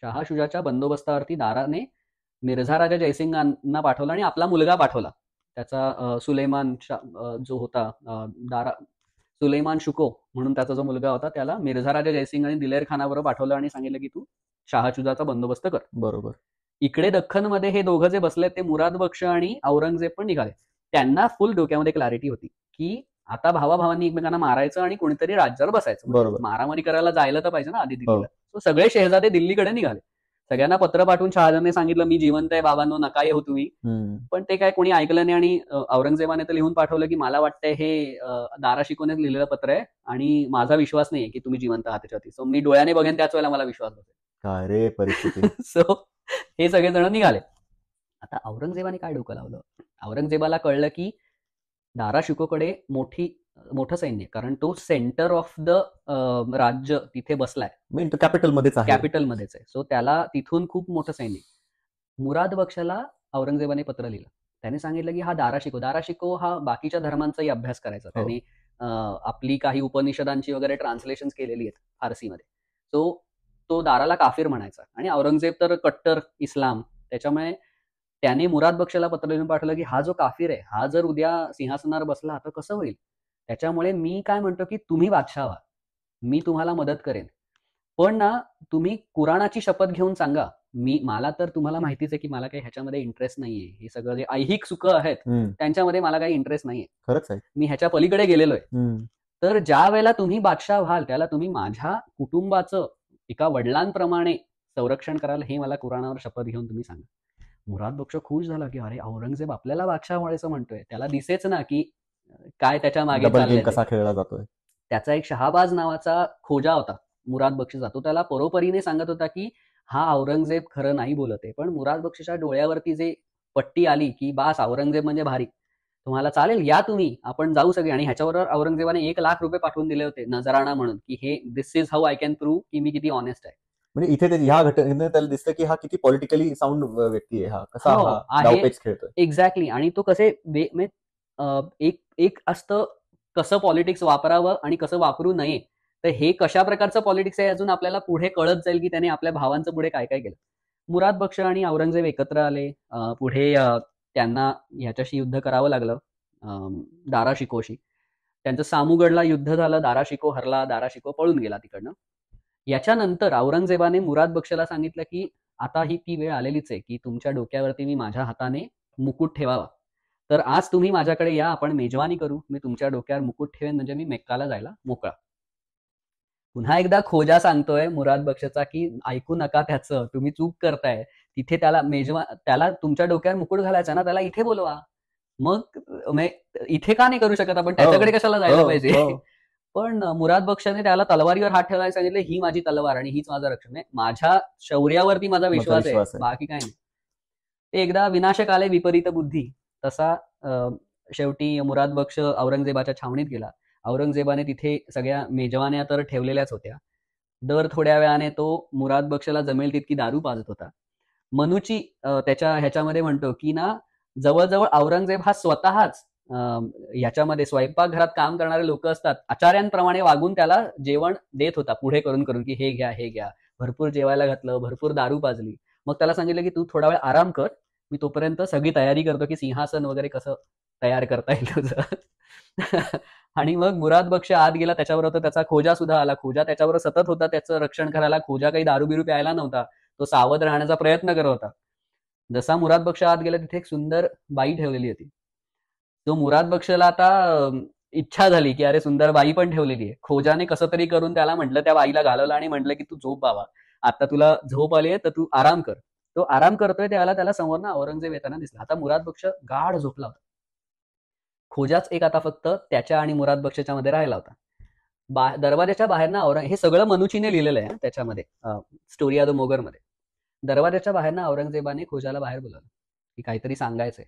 शाह शुजाच्या बंदोबस्तावरती दाराने मिर्झा राजा जयसिंगांना पाठवला आणि आपला मुलगा पाठवला. त्याचा सुलेमान जो होता सुलेमान शुको म्हणून त्याचा जो मुलगा होता, त्याला मिर्झा राजा जयसिंग आणि दिलेर खानाबरोबर पाठवलं आणि सांगितलं की तू शाह शुजाचा बंदोबस्त कर. बरोबर. इकडे दख्खनमध्ये हे दोघं जे बसले ते मुराद बक्ष आणि औरंगजेब पण निघाले. त्यांना फुल डोक्यामध्ये क्लॅरिटी होती की आता भावाभावांनी एकमेकांना मारायचं आणि कोणीतरी राज्यावर बसायचं. बरोबर. मारामारी करायला जायला तर पाहिजे ना आधी दिल्लीला. तो सगळे शेहजादे दिल्लीकडे निघाले. सगळ्यांना पत्र पाठवून शहाजहानने सांगितलं मी जिवंत आहे बाबांनो, नका येऊ तुम्ही. पण ते काय कोणी ऐकलं नाही. आणि औरंगजेबाने तर लिहून पाठवलं की मला वाटतंय हे दारा शिकोनेच लिहिलेलं पत्र आहे आणि माझा विश्वास नाही की तुम्ही जिवंत आहात त्याच्यावरती. सो मी डोळ्याने बघेन त्याच वेळेला मला विश्वास बसेल. काय रे परिस्थिती. सो हे सगळेजण निघाले. आता औरंगजेबाने काय डोकं लावलं, औरंगजेबाला कळलं की दारा शिकोकडे मोठं सैन्य, कारण तो सेंटर ऑफ द राज्य तिथे बसलाय, कॅपिटलमध्येच आहे. सो त्याला तिथून खूप मोठं सैन्य. मुराद बक्षाला औरंगजेबाने पत्र लिहिलं. त्याने सांगितलं की हा दारा शिको हा बाकीच्या धर्मांचाही अभ्यास करायचा. त्याने आपली काही उपनिषदांची वगैरे ट्रान्सलेशन केलेली आहेत फारसीमध्ये. सो तो दाराला काफिर म्हणायचा आणि औरंगजेब तर कट्टर इस्लाम. त्याच्यामुळे त्याने मुराद बक्षाला पत्र लिहून पाठवलं की हा जो काफिर आहे हा जर उद्या सिंहासनावर बसला तर कसं होईल. त्याच्यामुळे मी काय म्हणतो की तुम्ही बादशाह व्हा, मी तुम्हाला मदत करेन, पण ना तुम्ही कुराणाची शपथ घेऊन सांगा. मला तर तुम्हाला माहितीच आहे की मला काही ह्याच्यामध्ये इंटरेस्ट नाहीये. हे सगळं जे ऐहिक सुख आहेत त्यांच्यामध्ये मला काही इंटरेस्ट नाहीये. खरंच आहे. मी ह्याच्या पलीकडे गेलेलो आहे. तर ज्या वेळेला तुम्ही बादशाह व्हाल त्याला तुम्ही माझ्या कुटुंबाचं एका वडिलांप्रमाणे संरक्षण कराल, हे मला कुराणावर शपथ घेऊन तुम्ही सांगा. मुराद बक्ष खुश झाला की अरे औरंगजेब आपल्याला बादशाह व्हायचं म्हणतोय. त्याला दिसेच ना की काय त्याच्या मागे डबल गेम चाललंय ते. कसा खेळला जातोय. त्याचा एक शहाबाज नावाचा खोजा होता मुराद बक्षीचा. तो त्याला परोपरीने सांगत होता की हा औरंगजेब खरं नाही बोलत आहे. पण मुराद बक्षीच्या डोळ्यावरती जे पट्टी आली की बास औरंगजेब म्हणजे भारी, तुम्हाला चालेल या तुम्ही, आपण जाऊ सगळे. आणि ह्याच्याबरोबर औरंगजेबाने 1,00,000 रुपये पाठवून दिले होते नजराणा म्हणून की हे this is how I can prove की मी किती ऑनेस्ट आहे. म्हणजे इथे ह्या घटनेने त्याला दिसतं की हा किती पॉलिटिकली साऊंड व्यक्ती आहे, हा कसा हो, हा आहे. डावपेच खेळतोय. एक्झॅक्टली. आणि तो कसे एक असतं कसं पॉलिटिक्स वापरावं आणि कसं वापरू नये. तर हे कशा प्रकारचं पॉलिटिक्स आहे अजून आपल्याला पुढे कळत जाईल की त्याने आपल्या भावांचं पुढे काय काय केलं. मुराद बक्ष आणि औरंगजेब एकत्र आले. पुढे त्यांना ह्याच्याशी युद्ध करावं लागलं, दारा शिकोशी. त्यांचं सामुगडला युद्ध झालं, दारा शिको हरला, दारा शिको पळून गेला तिकडनं. याच्यानंतर औरंगजेबाने मुराद बक्षला सांगितलं की आता ही ती वेळ आलेलीच आहे की तुमच्या डोक्यावरती मी माझ्या हाताने मुकुट ठेवावा. तर आज तुम्ही माझ्याकडे या, आपण मेजवानी करू, मी तुमच्या डोक्यावर मुकुट ठेवेन, म्हणजे मी मेक्काला जायला मोकळा. पुन्हा एकदा खोजा सांगतोय मुराद बक्षचा की ऐकू नका त्याचं, तुम्ही चूक करताय. तिथे त्याला तुमच्या डोक्यावर मुकुट घालायचा ना, त्याला इथे बोलवा. मग इथे का नाही करू शकत आपण, त्याच्याकडे कशाला जायला पाहिजे. पण मुराद बक्षाने त्याला तलवारीवर हात ठेवायला सांगितले, ही माझी तलवार आणि हीच माझं रक्षण आहे, माझ्या शौर्यावरती माझा विश्वास आहे, बाकी काय नाही. ते एकदा विनाशक आले विपरीत बुद्धी, तसा शेवटी मुराद बक्ष औरंगजेबाच्या छावणीत गेला. औरंगजेबाने तिथे सगळ्या मेजवान्या तर ठेवलेल्याच होत्या. दर थोड्या वेळाने तो मुराद बक्षला जमेल तितकी दारू पाजत होता. मनुची त्याच्या ह्याच्यामध्ये म्हणतो की ना, जवळजवळ औरंगजेब हा स्वतःच ह्याच्यामध्ये स्वयंपाकघरात काम करणारे लोक असतात आचार्यांप्रमाणे वागून त्याला जेवण देत होता पुढे करून करून की हे घ्या हे घ्या. भरपूर जेवायला घातलं, भरपूर दारू पाजली. मग त्याला सांगितलं की तू थोडा वेळ आराम कर, मी तोपर्यंत सगळी तयारी करतो की सिंहासन वगैरे कसं तयार करता येईल तुझं. आणि मग मुराद बक्ष आत गेला, त्याच्याबरोबर त्याचा खोजा सुद्धा आला. खोजा त्याच्याबरोबर सतत होता त्याचं रक्षण करायला. खोजा काही दारू बिरू प्यायला नव्हता, तो सावध राहण्याचा प्रयत्न करत होता. जसा मुराद बक्ष आत गेला तिथे एक सुंदर बाई ठेवलेली होती. तो मुराद बक्षला आता इच्छा झाली की अरे सुंदर बाई पण ठेवलेली आहे. खोजाने कसं तरी करून त्याला म्हटलं, त्या बाईला घालवलं आणि म्हटलं की तू झोप बाबा, आता तुला झोप आली आहे तर तू आराम कर. तो आराम करतोय त्याला समोरनं औरंगजेब येताना दिसला. आता मुराद बक्ष गाढ झोपला होता. खोजाच एक आता फक्त त्याच्या आणि मुराद बक्षच्या मध्ये राहिला होता. दरवाजाच्या बाहेरनं हे सगळं मनुचीने लिहिलेलं आहे त्याच्यामध्ये, स्टोरी ऑफ द मोगर मध्ये. दरवाजाच्या बाहेरनं औरंगजेबाने खोजाला बाहेर बोलावलं की काहीतरी सांगायचंय.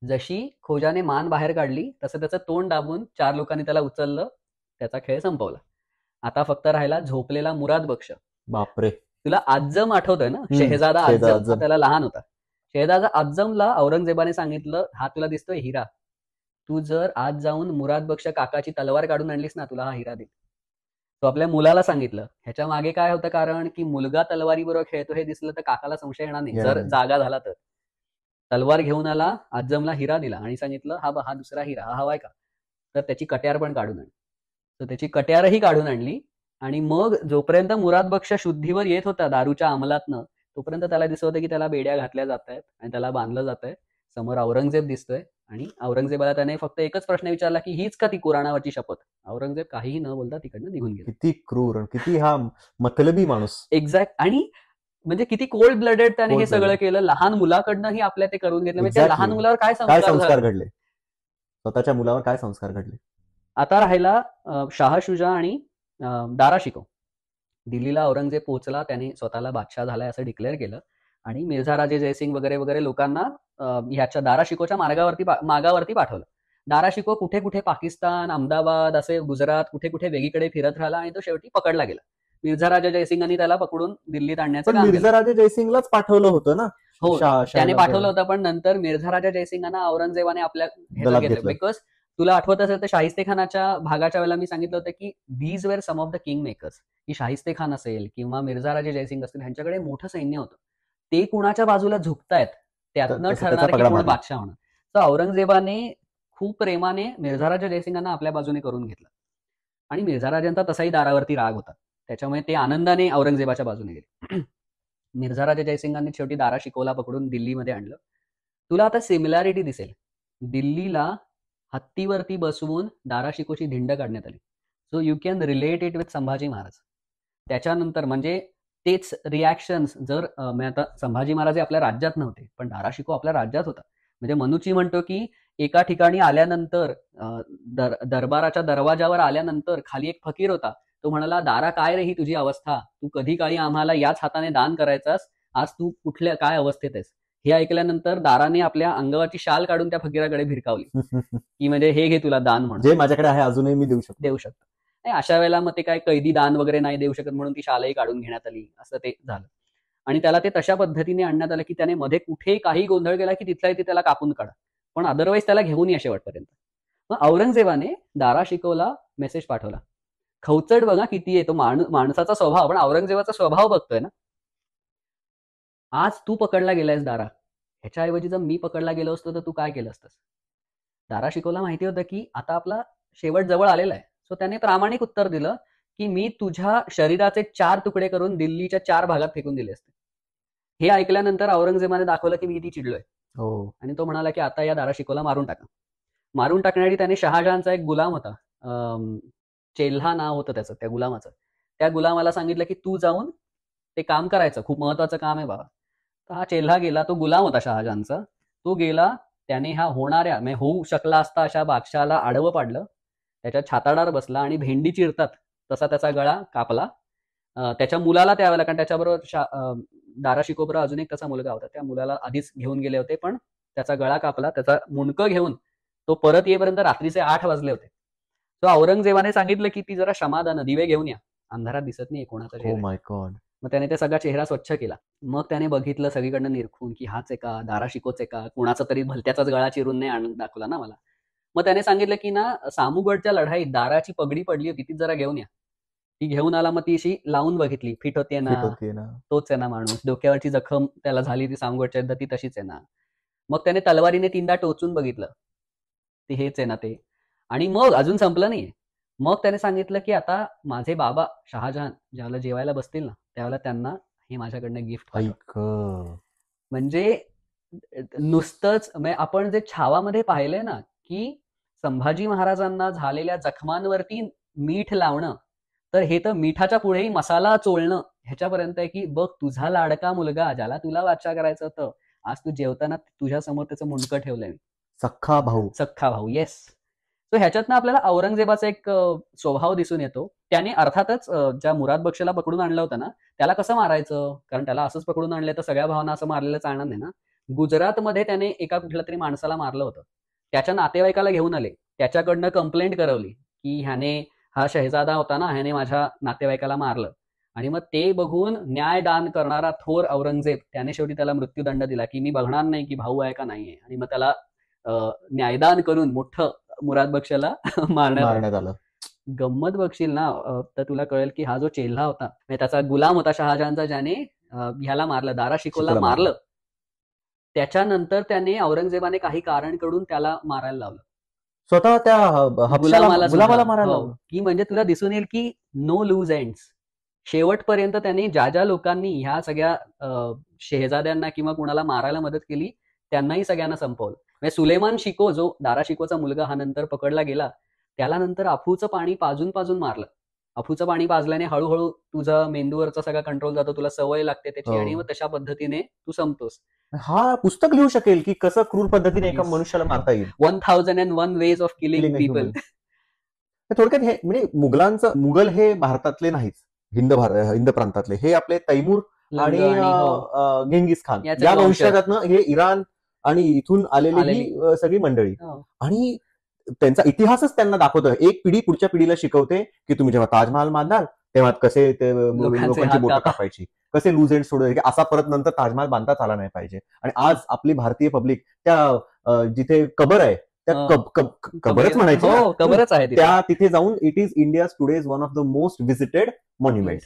जशी खोजाने मान बाहेर काढली तसं त्याचं तोंड दाबून 4 लोकांनी त्याला उचललं, त्याचा खेळ संपवला. आता फक्त राहिला झोपलेला मुराद बक्ष. बापरे. तुला आजम आठवतोय ना, शहजादा आजम, त्याला लहान होता. शहजादा आजमला औरंगजेबाने सांगितलं, हा तुला दिसतोय हिरा, तू जर आज जाऊन मुराद बक्ष काकाची तलवार काढून आणलीस ना, तुला हा हिरा देईल. तो आपल्या मुलाला सांगितलं. ह्याच्या मागे काय होतं कारण की मुलगा तलवारी बरोबर खेळतो हे दिसलं तर काकाला संशय येणार नाही, जर जागा झाला तर. तलवार घेऊन आला, आजमला हिरा दिला आणि सांगितलं हा दुसरा हिरा, हा हवाय का, तर त्याची कट्यार पण काढून आण. तर त्याची कट्यारही काढून आणली. आणि मग जोपर्यंत मुराद बक्ष शुद्धीवर येत होता दारूच्या अंमलातनं, तोपर्यंत त्याला दिसत होतं की त्याला बेड्या घातल्या जात आहेत आणि त्याला बांधलं जात आहे. समोर औरंगजेब दिसतोय आणि औरंगजेबाला त्याने फक्त एकच प्रश्न विचारला की हीच का ती कुराणावरची शपथ. औरंगजेब काहीही न बोलता तिकडनं निघून गेला. किती क्रूर, किती हा मतलबी माणूस. एक्झॅक्ट. आणि म्हणजे किती कोल्ड ब्लडेड त्याने हे सगळं केलं. लहान मुलाकडनंही आपल्या ते करून घेतलं. म्हणजे लहान मुलावर काय संस्कार घडले, स्वतःच्या मुलावर काय संस्कार घडले. आता राहिला शाह शुजा आणि दारा शिको. दिल्लीला औरंगजेब पोहोचला, त्याने स्वतःला बादशाह झालाय असं डिक्लेअर केलं आणि मिर्झा राजे जयसिंग वगैरे वगैरे लोकांना ह्याच्या दारा शिकोच्या मागावरती पाठवलं. दारा शिको कुठे कुठे पाकिस्तान, अहमदाबाद, असे गुजरात कुठे कुठे वेगळीकडे फिरत राहिला आणि तो शेवटी पकडला गेला. मिर्झा राजा जयसिंगांनी त्याला पकडून दिल्लीत आणण्याचं काम केलं. मिर्झा राजा जयसिंगलाच पाठवलं होतं ना. हो, त्याने पाठवलं होतं, पण नंतर मिर्झा राजा जयसिंगांना औरंगजेबाने आपल्या ह्याला घेतलं. बिकॉज तुला आठवत असेल तर शाहिस्ते खानाच्या भागाच्या वेळेला मी सांगितलं होतं की these were some of the king makers, की शाहिस्ते खान असेल किंवा मिर्झा राजे जयसिंग असतील, ह्यांच्याकडे मोठं सैन्य होतं. ते कुणाच्या बाजूला झुकतायत त्यातनं ठरणार की कोण बादशाह होणार. तर औरंगजेबाने खूप प्रेमाने मिर्झा राजा जयसिंगांना आपल्या बाजूने करून घेतलं आणि मिर्झा राजांचा तसाही दारावरती राग होता, त्याच्यामुळे ते आनंदाने औरंगजेबाच्या बाजूने गेले. मिर्झा राजा जयसिंगांनी शेवटी दारा शिकोला पकडून दिल्लीमध्ये आणलं. तुला आता सिमिलॅरिटी दिसेल, दिल्लीला हत्तीवरती बसवून दारा शिकोची धिंड काढण्यात आली. So you can relate it with Sambhaji Maharaj. त्याच्यानंतर म्हणजे तेच रिॲक्शन्स जर आता संभाजी महाराज हे आपल्या राज्यात नव्हते, पण दारा शिको आपल्या राज्यात होता. म्हणजे मनुची म्हणतो की एका ठिकाणी आल्यानंतर दरबाराच्या दरवाजावर आल्यानंतर खाली एक फकीर होता. तो म्हणाला, दारा काय रे ही तुझी अवस्था, तू कधी काळी आम्हाला याच हाताने दान करायचास, आज तू कुठल्या काय अवस्थेत आहेस. हे ऐकल्यानंतर दाराने आपल्या अंगावरची शाल काढून त्या फकीराकडे भिरकावली की म्हणजे हे घे तुला दान म्हणून, जे माझ्याकडे आहे अजूनही मी देऊ शकतो. नाही अशा वेळेला मग ते काय कैदी दान वगैरे नाही देऊ शकत म्हणून ती शालही काढून घेण्यात आली, असं ते झालं. आणि त्याला ते तशा पद्धतीने आणण्यात आलं की त्याने मध्ये कुठेही काही गोंधळ केला की तिथल्या इथे त्याला कापून काढा, पण अदरवाईज त्याला घेऊन या शेवटपर्यंत. मग औरंगजेबाने दारा शिकोला मेसेज पाठवला. खवचट बघा किती आहे तो माणसाचा स्वभाव, पण औरंगजेबाचा स्वभाव बघतोय ना. आज तू पकडला गेलायस दारा, ह्याच्याऐवजी जर मी पकडला गेलो असतो तर तू काय केलं असतंस. दारा शिकोला माहिती होतं की आता आपला शेवट जवळ आलेला आहे. सो त्याने प्रामाणिक उत्तर दिलं की मी तुझ्या शरीराचे 4 तुकडे करून दिल्लीच्या 4 भागात फेकून दिले असते. हे ऐकल्यानंतर औरंगजेबाने दाखवलं की मी किती चिडलोय. आणि तो म्हणाला की आता या दारा शिकोला मारून टाका. मारून टाकण्यासाठी त्याने शहाजहानचा एक गुलाम होता, चेल्हा नाव होतं त्याचं, त्या गुलामाचं. त्या गुलामाला सांगितलं की तू जाऊन ते काम करायचं, खूप महत्वाचं काम आहे बाबा. तर हा चेल्हा गेला, तो गुलाम होता शहाजहानचा. तो गेला, त्याने हा होणाऱ्या म्हणजे होऊ शकला असता अशा बादशाहाला आडवं पाडलं, त्याच्या छाताडावर बसला आणि भेंडी चिरतात तसा त्याचा गळा कापला. त्याच्या मुलाला त्यावेळेला, कारण त्याच्याबरोबर दारा शिकोबरोबर अजून एक त्याचा मुलगा होता, त्या मुलाला आधीच घेऊन गेले होते, पण त्याचा गळा कापला. त्याचा मुंडकं घेऊन तो परत येईपर्यंत रात्रीचे 8 वाजले होते. तो औरंगजेबाने सांगितलं की ती जरा क्षमादान दिवे घेऊन या, अंधारात दिसत नाही कोणाचा चेहरा. मग त्याने ते सगळा चेहरा स्वच्छ केला. मग त्याने बघितलं सगळीकडनं निरखून की हाच आहे का, दारा शिकोच आहे का, कोणाचा तरी भलत्याचाच गळा चिरून नाही आणून दाखवला ना मला. मग त्याने सांगितलं की ना सामुगडच्या लढाईत दाराची पगडी पडली होती, ती जरा घेऊन या. ती घेऊन आला. मग ती अशी लावून बघितली, फिट होते ना, तोच आहे ना माणूस. डोक्यावरची जखम त्याला झाली ती सामुगडच्या युद्धात, ती तशीच आहे ना. मग त्याने तलवारीने 3दा टोचून बघितलं, ते हेच आहे ना ते. आणि मग अजून संपलं नाहीये. मग त्याने सांगितलं की आता माझे बाबा शहाजहान ज्यावेळेला जेवायला बसतील ना, त्यावेळेला त्यांना हे माझ्याकडनं गिफ्ट. म्हणजे नुसतंच आपण जे छावामध्ये पाहिलंय ना की संभाजी महाराजांना झालेल्या जखमांवरती मीठ लावणं, तर हे तर मिठाच्या पुढेही मसाला चोळणं ह्याच्यापर्यंत आहे की बघ तुझा लाडका मुलगा ज्याला तुला वाचा करायचं होतं, आज तू जेवताना तुझ्या समोर त्याचं मुंडकं ठेवलंय. सख्खा भाऊ. येस. सो ह्याच्यातनं आपल्याला औरंगजेबाचा एक स्वभाव दिसून येतो. त्याने अर्थातच ज्या मुराद बक्षीला पकडून आणलं होतं ना, त्याला कसं मारायचं, कारण त्याला असंच पकडून आणलं तर सगळ्या भावांना असं मारलेलं चालणार नाही ना. गुजरातमध्ये त्याने एका कुठल्या तरी माणसाला मारलं होतं. त्याच्या नातेवाईकाला घेऊन आले, त्याच्याकडनं कंप्लेंट करवली की हा शहजादा होता ना, ह्याने माझ्या नातेवाईकाला मारलं. आणि मग ते बघून न्यायदान करणारा थोर औरंगजेब त्याने शेवटी त्याला मृत्यूदंड दिला की मी बघणार नाही की भाऊ आहे का नाहीये. आणि मग त्याला न्यायदान करून मोठं मुराद बक्षीला मारण्यात आलं. गंमत बघशील ना तर तुला कळेल की हा जो चेल्हा होता, त्याचा गुलाम होता शहाजहानचा, ज्याने ह्याला मारलं, दारा शिकोला मारलं. त्याच्यानंतर त्याने औरंगजेबाने काही कारण कडून त्याला मारायला लावलं, स्वतः त्या गुलामाला मारायला, की म्हणजे तुला दिसून येईल की नो लूज एंड्स. शेवटपर्यंत त्याने ज्या ज्या लोकांनी ह्या सगळ्या शेहजाद्यांना किंवा कुणाला मारायला मदत केली त्यांनाही सगळ्यांना संपवलं. म्हणजे सुलेमान शिको जो दारा शिकोचा मुलगा हा नंतर पकडला गेला, त्याला नंतर अफूचं पाणी पाजून पाजून मारलं. अफूचं पाणी पाजल्याने हळूहळू तुझा मेंदूवरचा सगळा कंट्रोल जातो, तुला सवय लागते त्याची, आणि मग तशा पद्धतीने तू संपतोस. हा पुस्तक लिहू शकेल की कसं क्रूर पद्धतीने एका मनुष्याला मारता येईल. 1001 ways of killing people. थोडक्यात हे म्हणजे मुघल हे भारतातले नाहीच, हिंद प्रांतातले, हे आपले तैमूर आणि गेंगिस खान या वंशजातनं हे इराण आणि इथून आलेली सगळी मंडळी. आणि त्यांचा इतिहासच त्यांना दाखवतोय, एक पिढी पुढच्या पिढीला शिकवते की तुम्ही जेव्हा ताजमहाल बांधाल तेव्हा कसे ते लोकांची बोटं कापायची, कसे लूज एंड सोडायचे, असा परत नंतर ताजमहाल बांधताच आला नाही पाहिजे. आणि आज आपली भारतीय पब्लिक त्या जिथे कबर आहे त्या कबरच म्हणायची, कबरच आहे त्या तिथे जाऊन it is India today's one of the most visited monument.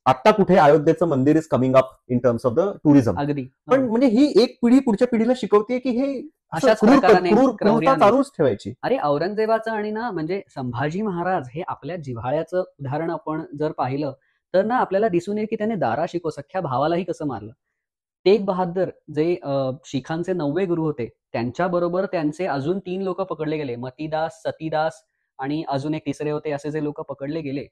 आता कुठे अयोध्येचं मंदिर is coming up in terms of the tourism. अगदी. पण म्हणजे ही एक पिढी पुढच्या पिढीला शिकवते की हे क्रूरता चालूच ठेवायची. अरे औरंगजेबाचं आणि ना म्हणजे संभाजी महाराज हे आपल्या जिव्हाळ्याचं उदाहरण आपण जर पाहिलं तर ना आपल्याला दिसून येईल की त्याने दारा शिको सख्या भावालाही कसं मारलं. तेग बहादर जे शिखांचे 9वे गुरु होते, त्यांच्याबरोबर त्यांचे अजून 3 लोक पकडले गेले, मतीदास, सतीदास आणि अजून एक तिसरे होते, असे जे लोक पकडले गेले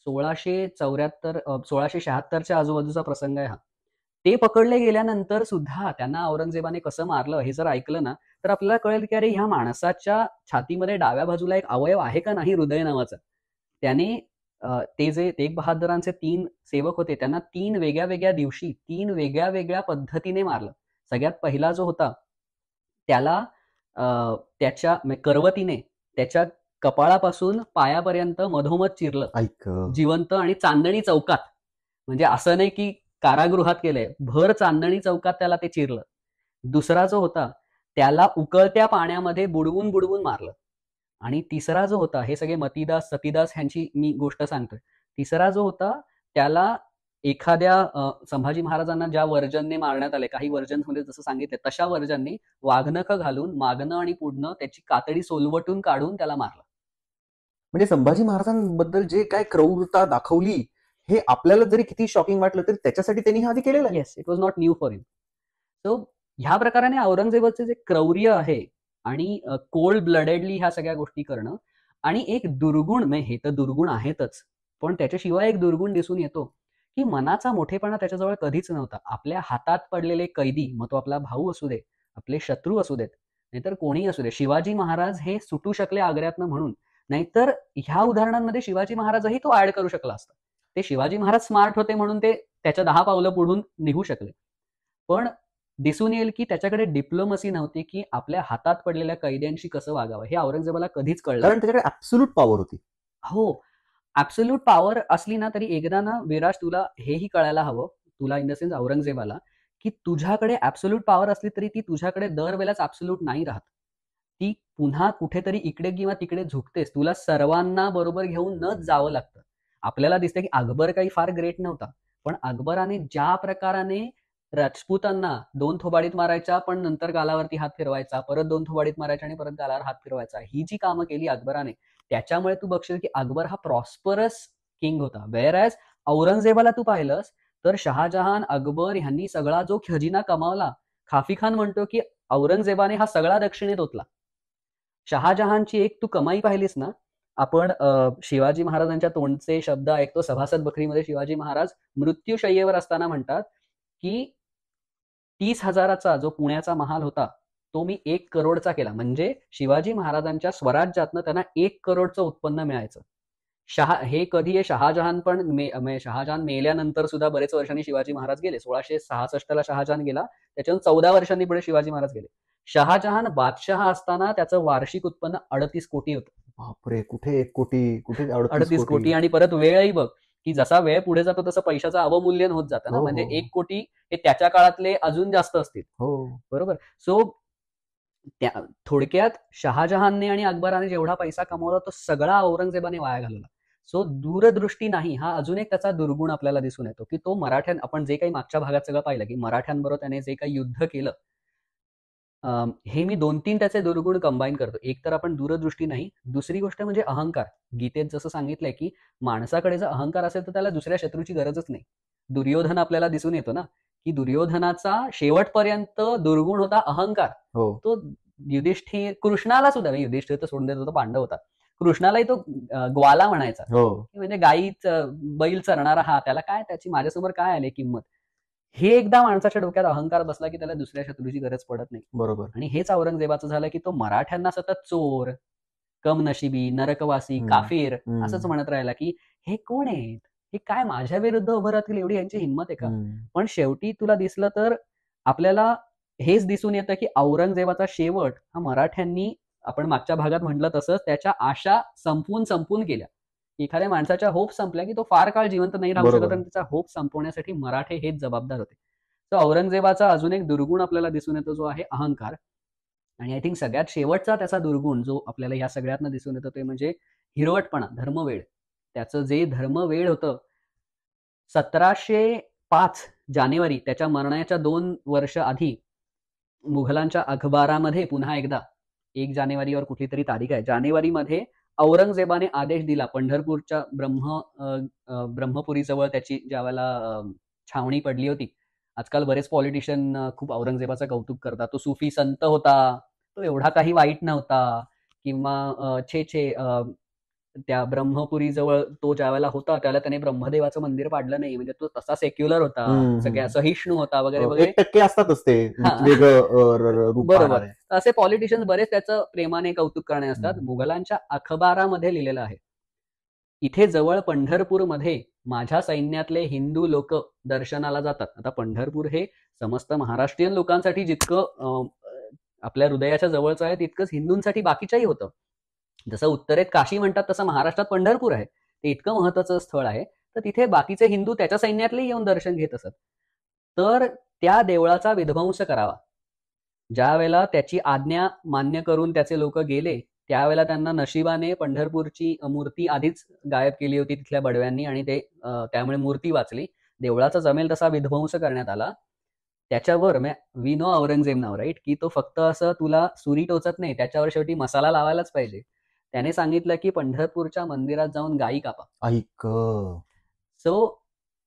1676च्या आजूबाजूचा प्रसंग आहे हा. ते पकडले गेल्यानंतर सुद्धा त्यांना औरंगजेबाने कसं मारलं हे जर ऐकलं ना, तर आपल्याला कळेल की अरे ह्या माणसाच्या छातीमध्ये डाव्या बाजूला एक अवयव आहे का नाही हृदय नावाचा. त्याने ते जे तेग बहादरांचे 3 सेवक होते त्यांना 3 वेगळ्या वेगळ्या दिवशी 3 वेगळ्या वेगळ्या पद्धतीने मारलं. सगळ्यात पहिला जो होता त्याला त्याच्या करवतीने त्याच्या कपाळापासून पायापर्यंत मधोमध चिरलं ऐक जिवंत आणि चांदणी चौकात. म्हणजे असं नाही की कारागृहात केलंय, भर चांदणी चौकात त्याला ते चिरलं. दुसरा जो होता त्याला उकळत्या पाण्यामध्ये बुडवून बुडवून मारलं. आणि तिसरा जो होता, हे सगळे मतीदास सतीदास ह्यांची मी गोष्ट सांगतोय. तिसरा जो होता त्याला एखाद्या संभाजी महाराजांना ज्या वर्जनने मारण्यात आले, काही वर्जनमध्ये जसं सांगितलं तशा वर्जनने वाघनखं घालून मागणं आणि पुढनं त्याची कातडी सोलवटून काढून त्याला मारलं. म्हणजे संभाजी महाराजांबद्दल जे काय क्रौरता दाखवली हे आपल्याला जरी किती शॉकिंग वाटलं तरी त्याच्यासाठी त्यांनी हे आधी केलेलं आहे. Yes, it was not new for him. So ह्या प्रकाराने औरंगजेबाचे जे क्रौर्य आहे आणि कोल्ड ब्लडेडली ह्या सगळ्या गोष्टी करणं आणि एक दुर्गुण, म्हणजे हे तर दुर्गुण आहेतच, पण त्याच्याशिवाय एक दुर्गुण दिसून येतो की मनाचा मोठेपणा त्याच्याजवळ कधीच नव्हता. आपल्या हातात पडलेले कैदी, मग तो आपला भाऊ असू दे, आपले शत्रू असू देत, नाहीतर कोणीही असू दे, शिवाजी महाराज हे सुटू शकले आग्र्यातनं म्हणून, नाहीतर ह्या उदाहरणांमध्ये शिवाजी महाराजही तो ऍड करू शकला असता. ते शिवाजी महाराज स्मार्ट होते म्हणून ते त्याच्या 10 पावलं पुढून निघू शकले. पण दिसून येईल की त्याच्याकडे डिप्लोमसी नव्हती की आपल्या हातात पडलेल्या कैद्यांशी कसं वागावं हे औरंगजेबाला कधीच कळलं. कारण त्याच्याकडे ऍब्सोल्यूट पॉवर होती. हो, ऍब्सोल्यूट पॉवर असली ना तरी एकदा ना विराज तुला हेही कळायला हवं, तुला इन द सेन्स औरंगजेबाला, की तुझ्याकडे ऍब्सोल्यूट पॉवर असली तरी ती तुझ्याकडे दरवेळेलाच ऍब्सोल्यूट नाही राहत. ती पुन्हा कुठेतरी इकडे किंवा तिकडे झुकतेस. तुला सर्वांना बरोबर घेऊन नच जावं लागतं. आपल्याला दिसतं की अकबर काही फार ग्रेट नव्हता, पण अकबराने ज्या प्रकाराने राजपूतांना 2 थोबाडीत मारायचा पण नंतर गालावरती हात फिरवायचा, परत 2 थोबाडीत मारायचा आणि परत गालावर हात फिरवायचा, ही जी कामं केली अकबराने, त्याच्यामुळे तू बघशील की अकबर हा प्रॉस्परस किंग होता. वेअर ॲज औरंगजेबाला तू पाहिलंस तर शहाजहान, अकबर ह्यांनी सगळा जो खजिना कमावला, खाफी खान म्हणतो की औरंगजेबाने हा सगळा दक्षिणेत ओतला. शहाजहानची एक तू कमाई पाहिलीस ना, आपण शिवाजी महाराजांच्या तोंडचे शब्द ऐकतो सभासद बखरीमध्ये. शिवाजी महाराज मृत्यूशय्येवर असताना म्हणतात की 30,000चा जो पुण्याचा महाल होता तो मी 1 करोडचा केला. म्हणजे शिवाजी महाराजांच्या स्वराज्यातनं त्यांना 1 करोडचं उत्पन्न मिळायचं. हे कधी आहे, शहाजहान पण शहाजहान मेल्यानंतर सुद्धा बरेच वर्षांनी शिवाजी महाराज गेले. 1666ला शहाजहान गेला, त्याच्यातून 14 वर्षांनी पुढे शिवाजी महाराज गेले. शहाजहान बादशहा असताना त्याचं वार्षिक उत्पन्न 38 कोटी होतं. बापरे, कुठे 1 कोटी, कुठे 38 कोटी. आणि परत वेळही बघ की जसा वेळ पुढे जातो तसं पैशाचं अवमूल्यन होत जातं ना. म्हणजे 1 कोटी हे त्याच्या काळातले अजून जास्त असतील. बरोबर. सो थोडक्यात शहाजहानने आणि अकबराने जेवढा पैसा कमवला तो सगळा औरंगजेबाने वाया घालवला. सो दूरदृष्टी नाही, हा अजून एक त्याचा दुर्गुण आपल्याला दिसून येतो की तो मराठ्यां, आपण जे काही मागच्या भागात सगळं पाहिलं की मराठ्यांबरोबर त्याने जे काही युद्ध केलं, हे मी 2-3 त्याचे दुर्गुण कंबाईन करतो. एक तर आपण दूरदृष्टी नाही, दुसरी गोष्ट म्हणजे अहंकार. गीतेत जसं सांगितलंय की माणसाकडे जर अहंकार असेल तर त्याला दुसऱ्या शत्रूची गरजच नाही. दुर्योधन आपल्याला दिसून येतो ना की दुर्योधनाचा शेवटपर्यंत दुर्गुण होता अहंकार. तो युधिष्ठिर, कृष्णाला सुद्धा, युधिष्ठिर तर सोडून देत होता, पांडव होता, कृष्णालाही तो ग्वाला म्हणायचा. म्हणजे गाईच बैल चरणारा हा, त्याला काय, त्याची माझ्यासमोर काय आले किंमत. हे एकदा माणसाच्या डोक्यात अहंकार बसला की त्याला दुसऱ्या शत्रूची गरज पडत नाही. बरोबर. आणि हेच औरंगजेबाचं झालं की तो मराठ्यांना सतत चोर, कमनशिबी, नरकवासी, काफीर असंच म्हणत राहिला की हे कोण आहेत, हे काय माझ्या विरुद्ध उभं राहतील, एवढी यांची हिंमत आहे का. पण शेवटी तुला दिसलं तर आपल्याला हेच दिसून येतं की औरंगजेबाचा शेवट हा मराठ्यांनी, आपण मागच्या भागात म्हटलं तसंच, त्याच्या आशा संपवून गेल्या. एखाद्या माणसाच्या होप संपल्या की तो फार काळ जिवंत नाही राहू शकत, आणि त्याचा होप संपवण्यासाठी मराठे हेच जबाबदार होते. तर औरंगजेबाचा अजून एक दुर्गुण आपल्याला दिसून येतो जो आहे अहंकार. आणि आय थिंक सगळ्यात शेवटचा त्याचा दुर्गुण जो आपल्याला या सगळ्यातनं दिसून येतो ते म्हणजे हिरवटपणा, धर्मवेळ. त्याचं जे धर्मवेळ होतं, 1705 जानेवारी, त्याच्या मरणाच्या 2 वर्ष आधी मुघलांच्या अखबारामध्ये पुन्हा एकदा 1 जानेवारीवर कुठली तरी तारीख आहे, जानेवारीमध्ये औरंगजेबाने आदेश दिला, पंढरपूरच्या ब्रह्मपुरीजवळ त्याची ज्यावेळेला छावणी पडली होती. आजकाल बरेच पॉलिटिशियन खूप औरंगजेबाचं कौतुक करतात. तो सुफी संत होता, तो एवढा काही वाईट नव्हता, किंवा छे छे त्या ब्रह्मपुरी जवळ तो ज्या वेळेला होता त्याला त्याने ब्रह्मदेवाचं मंदिर पाडलं नाही, म्हणजे तो तसा सेक्युलर होता, सगळ्या सहिष्णू होता वगैरे वगैरे. 1% असतातच ते वेगळं रूप बरोबर. पाहणारे. असे पॉलिटिशियन्स बरेच त्याचं प्रेमाने कौतुक करणे असतात. मुघलांच्या अखबारामध्ये लिहिलेलं आहे, इथे जवळ पंढरपूरमध्ये माझ्या सैन्यातले हिंदू लोक दर्शनाला जातात. आता पंढरपूर हे समस्त महाराष्ट्रीयन लोकांसाठी जितकं आपल्या हृदयाच्या जवळचं आहे तितकंच हिंदूंसाठी बाकीच्याही होतं. जसं उत्तरेत काशी म्हणतात तसं महाराष्ट्रात पंढरपूर आहे, ते इतकं महत्वाचं स्थळ आहे. तर तिथे बाकीचे हिंदू त्याच्या सैन्यातले येऊन दर्शन घेत असत. तर त्या देवळाचा विध्वंस करावा. ज्या वेळेला त्याची आज्ञा मान्य करून त्याचे लोक गेले त्यावेळेला त्यांना नशिबाने पंढरपूरची मूर्ती आधीच गायब केली होती तिथल्या बडव्यांनी, आणि ते त्यामुळे मूर्ती वाचली. देवळाचा जमेल तसा विध्वंस करण्यात आला. त्याच्यावर वी नो औरंगजेब नाव, राईट, की तो फक्त असं तुला सुरी टोचत नाही, त्याच्यावर शेवटी मसाला लावायलाच पाहिजे. त्याने सांगितलं की पंढरपूरच्या मंदिरात जाऊन गायी कापा. ऐक. सो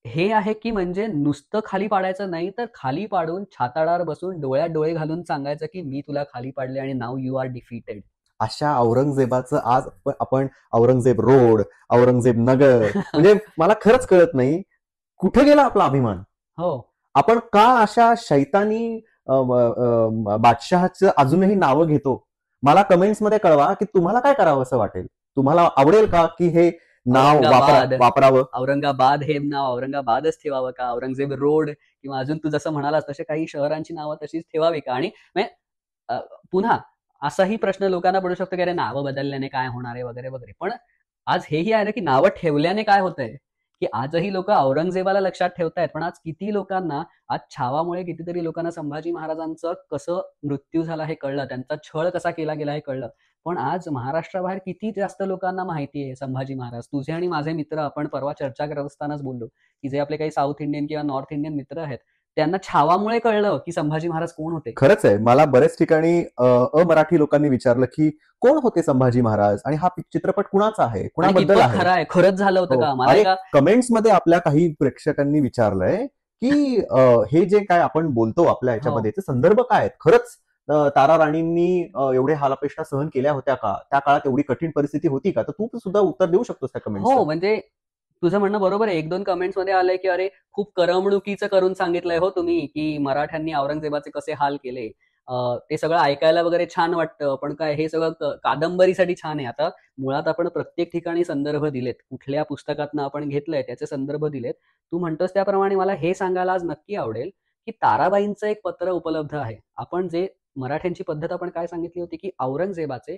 हे आहे की म्हणजे नुसतं खाली पाडायचं नाही, तर खाली पाडून छाताडावर बसून डोळ्यात डोळे घालून सांगायचं की मी तुला खाली पाडले आणि नाव यू आर डिफीटेड. अशा औरंगजेबाचं आज आपण औरंगजेब रोड, औरंगजेब नगर, म्हणजे मला खरंच कळत नाही कुठे गेला आपला अभिमान. हो, आपण का अशा शैतानी बादशहाचं अजूनही नावं घेतो. मला कमेंट्स मध्ये कळवा की तुम्हाला काय करावं असं वाटेल. तुम्हाला आवडेल का की हे नाव वापरावं? औरंगाबाद हे नाव औरंगाबादच ठेवावं का? औरंगजेब रोड किंवा अजून तू जसं म्हणालास तसे काही शहरांची नावं तशीच ठेवावी का? आणि पुन्हा असाही प्रश्न लोकांना पडू शकतो की अरे नावं बदलल्याने काय होणार आहे वगैरे वगैरे. पण आज हेही आहे ना की नावं ठेवल्याने काय होतंय, की आजही लोक औरंगजेबाला लक्षात ठेवतायत, पण आज किती लोकांना, आज छावामुळे कितीतरी लोकांना संभाजी महाराजांचं कसं मृत्यू झाला हे कळलं, त्यांचा छळ कसा केला गेला हे कळलं. पण आज महाराष्ट्राबाहेर किती जास्त लोकांना माहिती आहे संभाजी महाराज. तुझे आणि माझे मित्र, आपण परवा चर्चा करत असतानाच बोललो की जे आपले काही साऊथ इंडियन किंवा नॉर्थ इंडियन मित्र आहेत त्यांना छावामुळे कळलं की संभाजी महाराज कोण होते. खरंच आहे. मला बऱ्याच ठिकाणी अमराठी लोकांनी विचारलं की कोण होते संभाजी महाराज आणि हा चित्रपट कुणाचा आहे, कुणाबद्दल आहे, खरं आहे, खरंच झालं होतं का? मला कमेंट्स मध्ये आपल्या काही प्रेक्षकांनी विचारलंय की हे जे काय आपण बोलतो आपल्या ह्याच्यामध्ये ते संदर्भ काय आहेत. खरंच तारा राणींनी एवढे हालापेष्टा सहन केल्या होत्या का? त्या काळात एवढी कठीण परिस्थिती होती का? तर तू सुद्धा उत्तर देऊ शकतोस त्या कमेंट्स. हो, म्हणजे तुझं म्हणणं बरोबर आहे. 1-2 कमेंट्स मध्ये आलंय की अरे खूप करमणुकीचं करून सांगितलंय हो तुम्ही की मराठ्यांनी औरंगजेबाचे कसे हाल केले. ते सगळं ऐकायला वगैरे छान वाटतं, पण काय हे सगळं कादंबरीसाठी छान आहे. आता मुळात आपण प्रत्येक ठिकाणी संदर्भ दिलेत, कुठल्या पुस्तकातनं आपण घेतलंय त्याचे संदर्भ दिलेत. तू म्हणतोस त्याप्रमाणे मला हे सांगायला आज नक्की आवडेल की ताराबाईंचं एक पत्र उपलब्ध आहे. आपण जे मराठ्यांची पद्धत आपण काय सांगितली होती की औरंगजेबाचे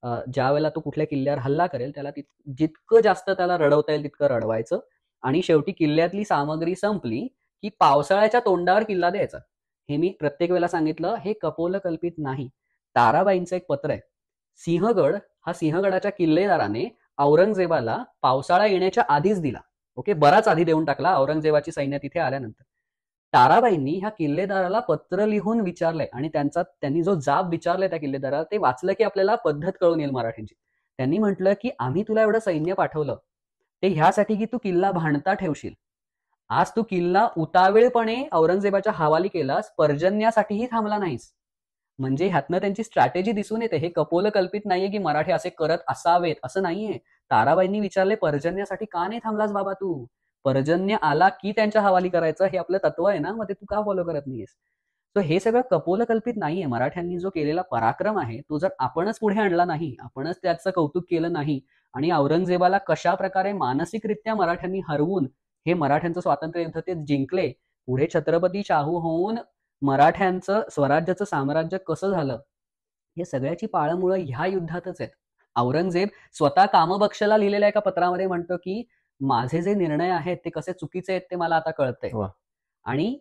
ज्या वेळेला तो कुठल्या किल्ल्यावर हल्ला करेल त्याला जितकं जास्त त्याला रडवता येईल तितकं रडवायचं, आणि शेवटी किल्ल्यातली सामग्री संपली की पावसाळ्याच्या तोंडावर किल्ला द्यायचा. हे मी प्रत्येक वेळेला सांगितलं, हे कपोलकल्पित नाही. ताराबाईंचं एक पत्र आहे. सिंहगड हा सिंहगडाच्या किल्लेदाराने औरंगजेबाला पावसाळा येण्याच्या आधीच दिला. ओके, बराच आधी देऊन टाकला औरंगजेबाची सैन्य तिथे आल्यानंतर. ताराबाईंनी ह्या किल्लेदाराला पत्र लिहून विचारलंय आणि त्यांनी जो जाब विचारलाय त्या किल्लेदाराला ते वाचलं की आपल्याला पद्धत कळून येईल मराठ्यांची. त्यांनी म्हटलं की आम्ही तुला एवढं सैन्य पाठवलं ते ह्यासाठी की तू किल्ला भांडता ठेवशील. आज तू किल्ला उतावेळपणे औरंगजेबाच्या हवाली केलास, पर्जन्यासाठीही थांबला नाहीस. म्हणजे ह्यातनं त्यांची स्ट्रॅटेजी दिसून येते. हे कपोलकल्पित नाहीये की मराठी असे करत असावेत असं नाहीये. ताराबाईंनी विचारले पर्जन्यासाठी का नाही थांबलास बाबा तू? पर्जन्य आला की त्यांच्या हवाली करायचं हे आपलं तत्व आहे ना, मग ते तू का फॉलो करत नाहीयेस? सो हे सगळं कपोलकल्पित नाहीये. मराठ्यांनी जो केलेला पराक्रम आहे तो जर आपणच पुढे आणला नाही, आपणच त्याचं कौतुक केलं नाही आणि औरंगजेबाला कशा प्रकारे मानसिकरित्या मराठ्यांनी हरवून हे मराठ्यांचं स्वातंत्र्य युद्ध ते जिंकले, पुढे छत्रपती शाहू होऊन मराठ्यांचं स्वराज्याचं साम्राज्य कसं झालं, हे सगळ्याची पाळंमुळं ह्या युद्धातच आहेत. औरंगजेब स्वतः कामबक्षला लिहिलेल्या एका पत्रामध्ये म्हणतो की माझे जे निर्णय आहेत ते कसे चुकीचे आहेत ते मला आता कळतंय आणि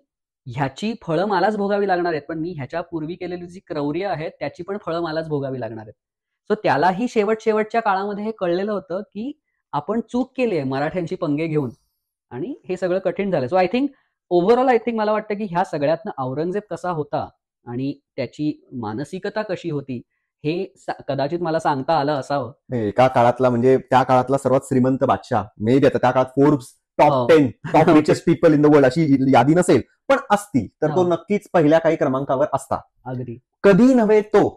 ह्याची फळं मलाच भोगावी लागणार आहेत. पण मी ह्याच्या पूर्वी केलेली जी क्रौर्य आहेत त्याची पण फळं मलाच भोगावी लागणार आहेत. सो त्यालाही शेवटच्या काळामध्ये हे कळलेलं होतं की आपण चूक केली आहे मराठ्यांची पंगे घेऊन आणि हे सगळं कठीण झालं. सो आय थिंक ओव्हरऑल मला वाटतं की ह्या सगळ्यातनं औरंगजेब कसा होता आणि त्याची मानसिकता कशी होती हे कदाचित मला सांगता आलं असावं. एका काळातला म्हणजे त्या काळातला सर्वात श्रीमंत बादशाह मे बी आता त्या काळात Forbes top 10 top richest people in the world अशी यादी नसेल पण असती तर तो नक्कीच पहिल्या काही क्रमांकावर असता. अगदी. कधी नव्हे तो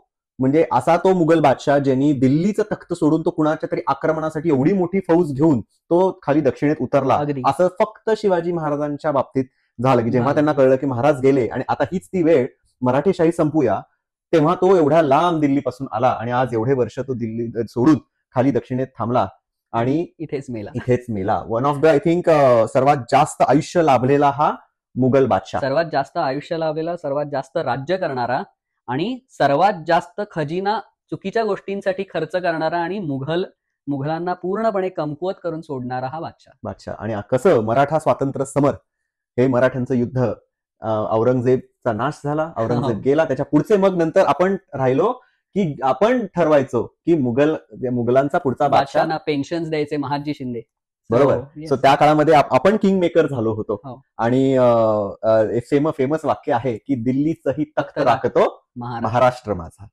म्हणजे असा तो मुघल बादशाह ज्यांनी दिल्लीचं तख्त सोडून तो कुणाच्या तरी आक्रमणासाठी एवढी मोठी फौज घेऊन तो खाली दक्षिणेत उतरला, अगदी. असं फक्त शिवाजी महाराजांच्या बाबतीत झालं की जेव्हा झालं. त्यांना कळलं की महाराज गेले आणि आता हीच ती वेळ मराठेशाही संपूया, तेव्हा तो एवढ्या लांब दिल्लीपासून आला आणि आज एवढे वर्ष तो दिल्ली सोडून खाली दक्षिणेत थांबला आणि इथेच मेला. इथेच मेला. One of the I think सर्वात जास्त आयुष्य लाभलेला हा मुघल बादशाह. सर्वात जास्त आयुष्य लाभलेला, सर्वात जास्त राज्य करणारा आणि सर्वात जास्त खजिना चुकीच्या गोष्टींसाठी खर्च करणारा आणि मुघलांना पूर्णपणे कमकुवत करून सोडणारा हा बादशाह. आणि कसं मराठा स्वातंत्र्य समर हे मराठ्यांचं युद्ध, औरंगजेबचा नाश झाला, औरंगजेब गेला, त्याच्या पुढचे मग नंतर आपण राहिलो की आपण ठरवायचो की मुघलांचा पुढचा बादशाह, बादशाहांना पेन्शन द्यायचे महादजी शिंदे. बरोबर. सो त्या काळामध्ये आपण किंग मेकर झालो होतो. हो. आणि फेमस वाक्य आहे की दिल्लीचंही तख्त राखतो महाराष्ट्र माझा.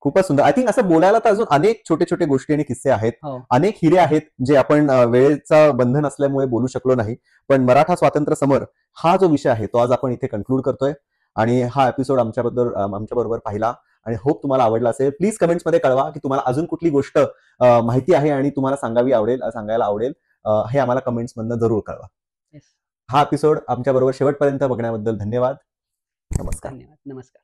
खूपच सुंदर. आय थिंक असं बोलायला तर अजून अनेक छोटे छोटे गोष्टी आणि किस्से आहेत, हो. अनेक हिरे आहेत जे आपण वेळेचा बंधन असल्यामुळे बोलू शकलो नाही. पण मराठा स्वातंत्र्य समर हा जो विषय आहे तो आज आपण इथे कन्क्लूड करतोय आणि हा एपिसोड आमच्याबरोबर पाहिला आणि होप तुम्हाला आवडला असेल. प्लीज कमेंट्समध्ये कळवा की तुम्हाला अजून कुठली गोष्ट माहिती आहे आणि तुम्हाला सांगायला आवडेल, हे आम्हाला कमेंट्समधनं जरूर कळवा. Yes. हा एपिसोड आमच्याबरोबर शेवटपर्यंत बघण्याबद्दल धन्यवाद. नमस्कार. धन्यवाद. नमस्कार.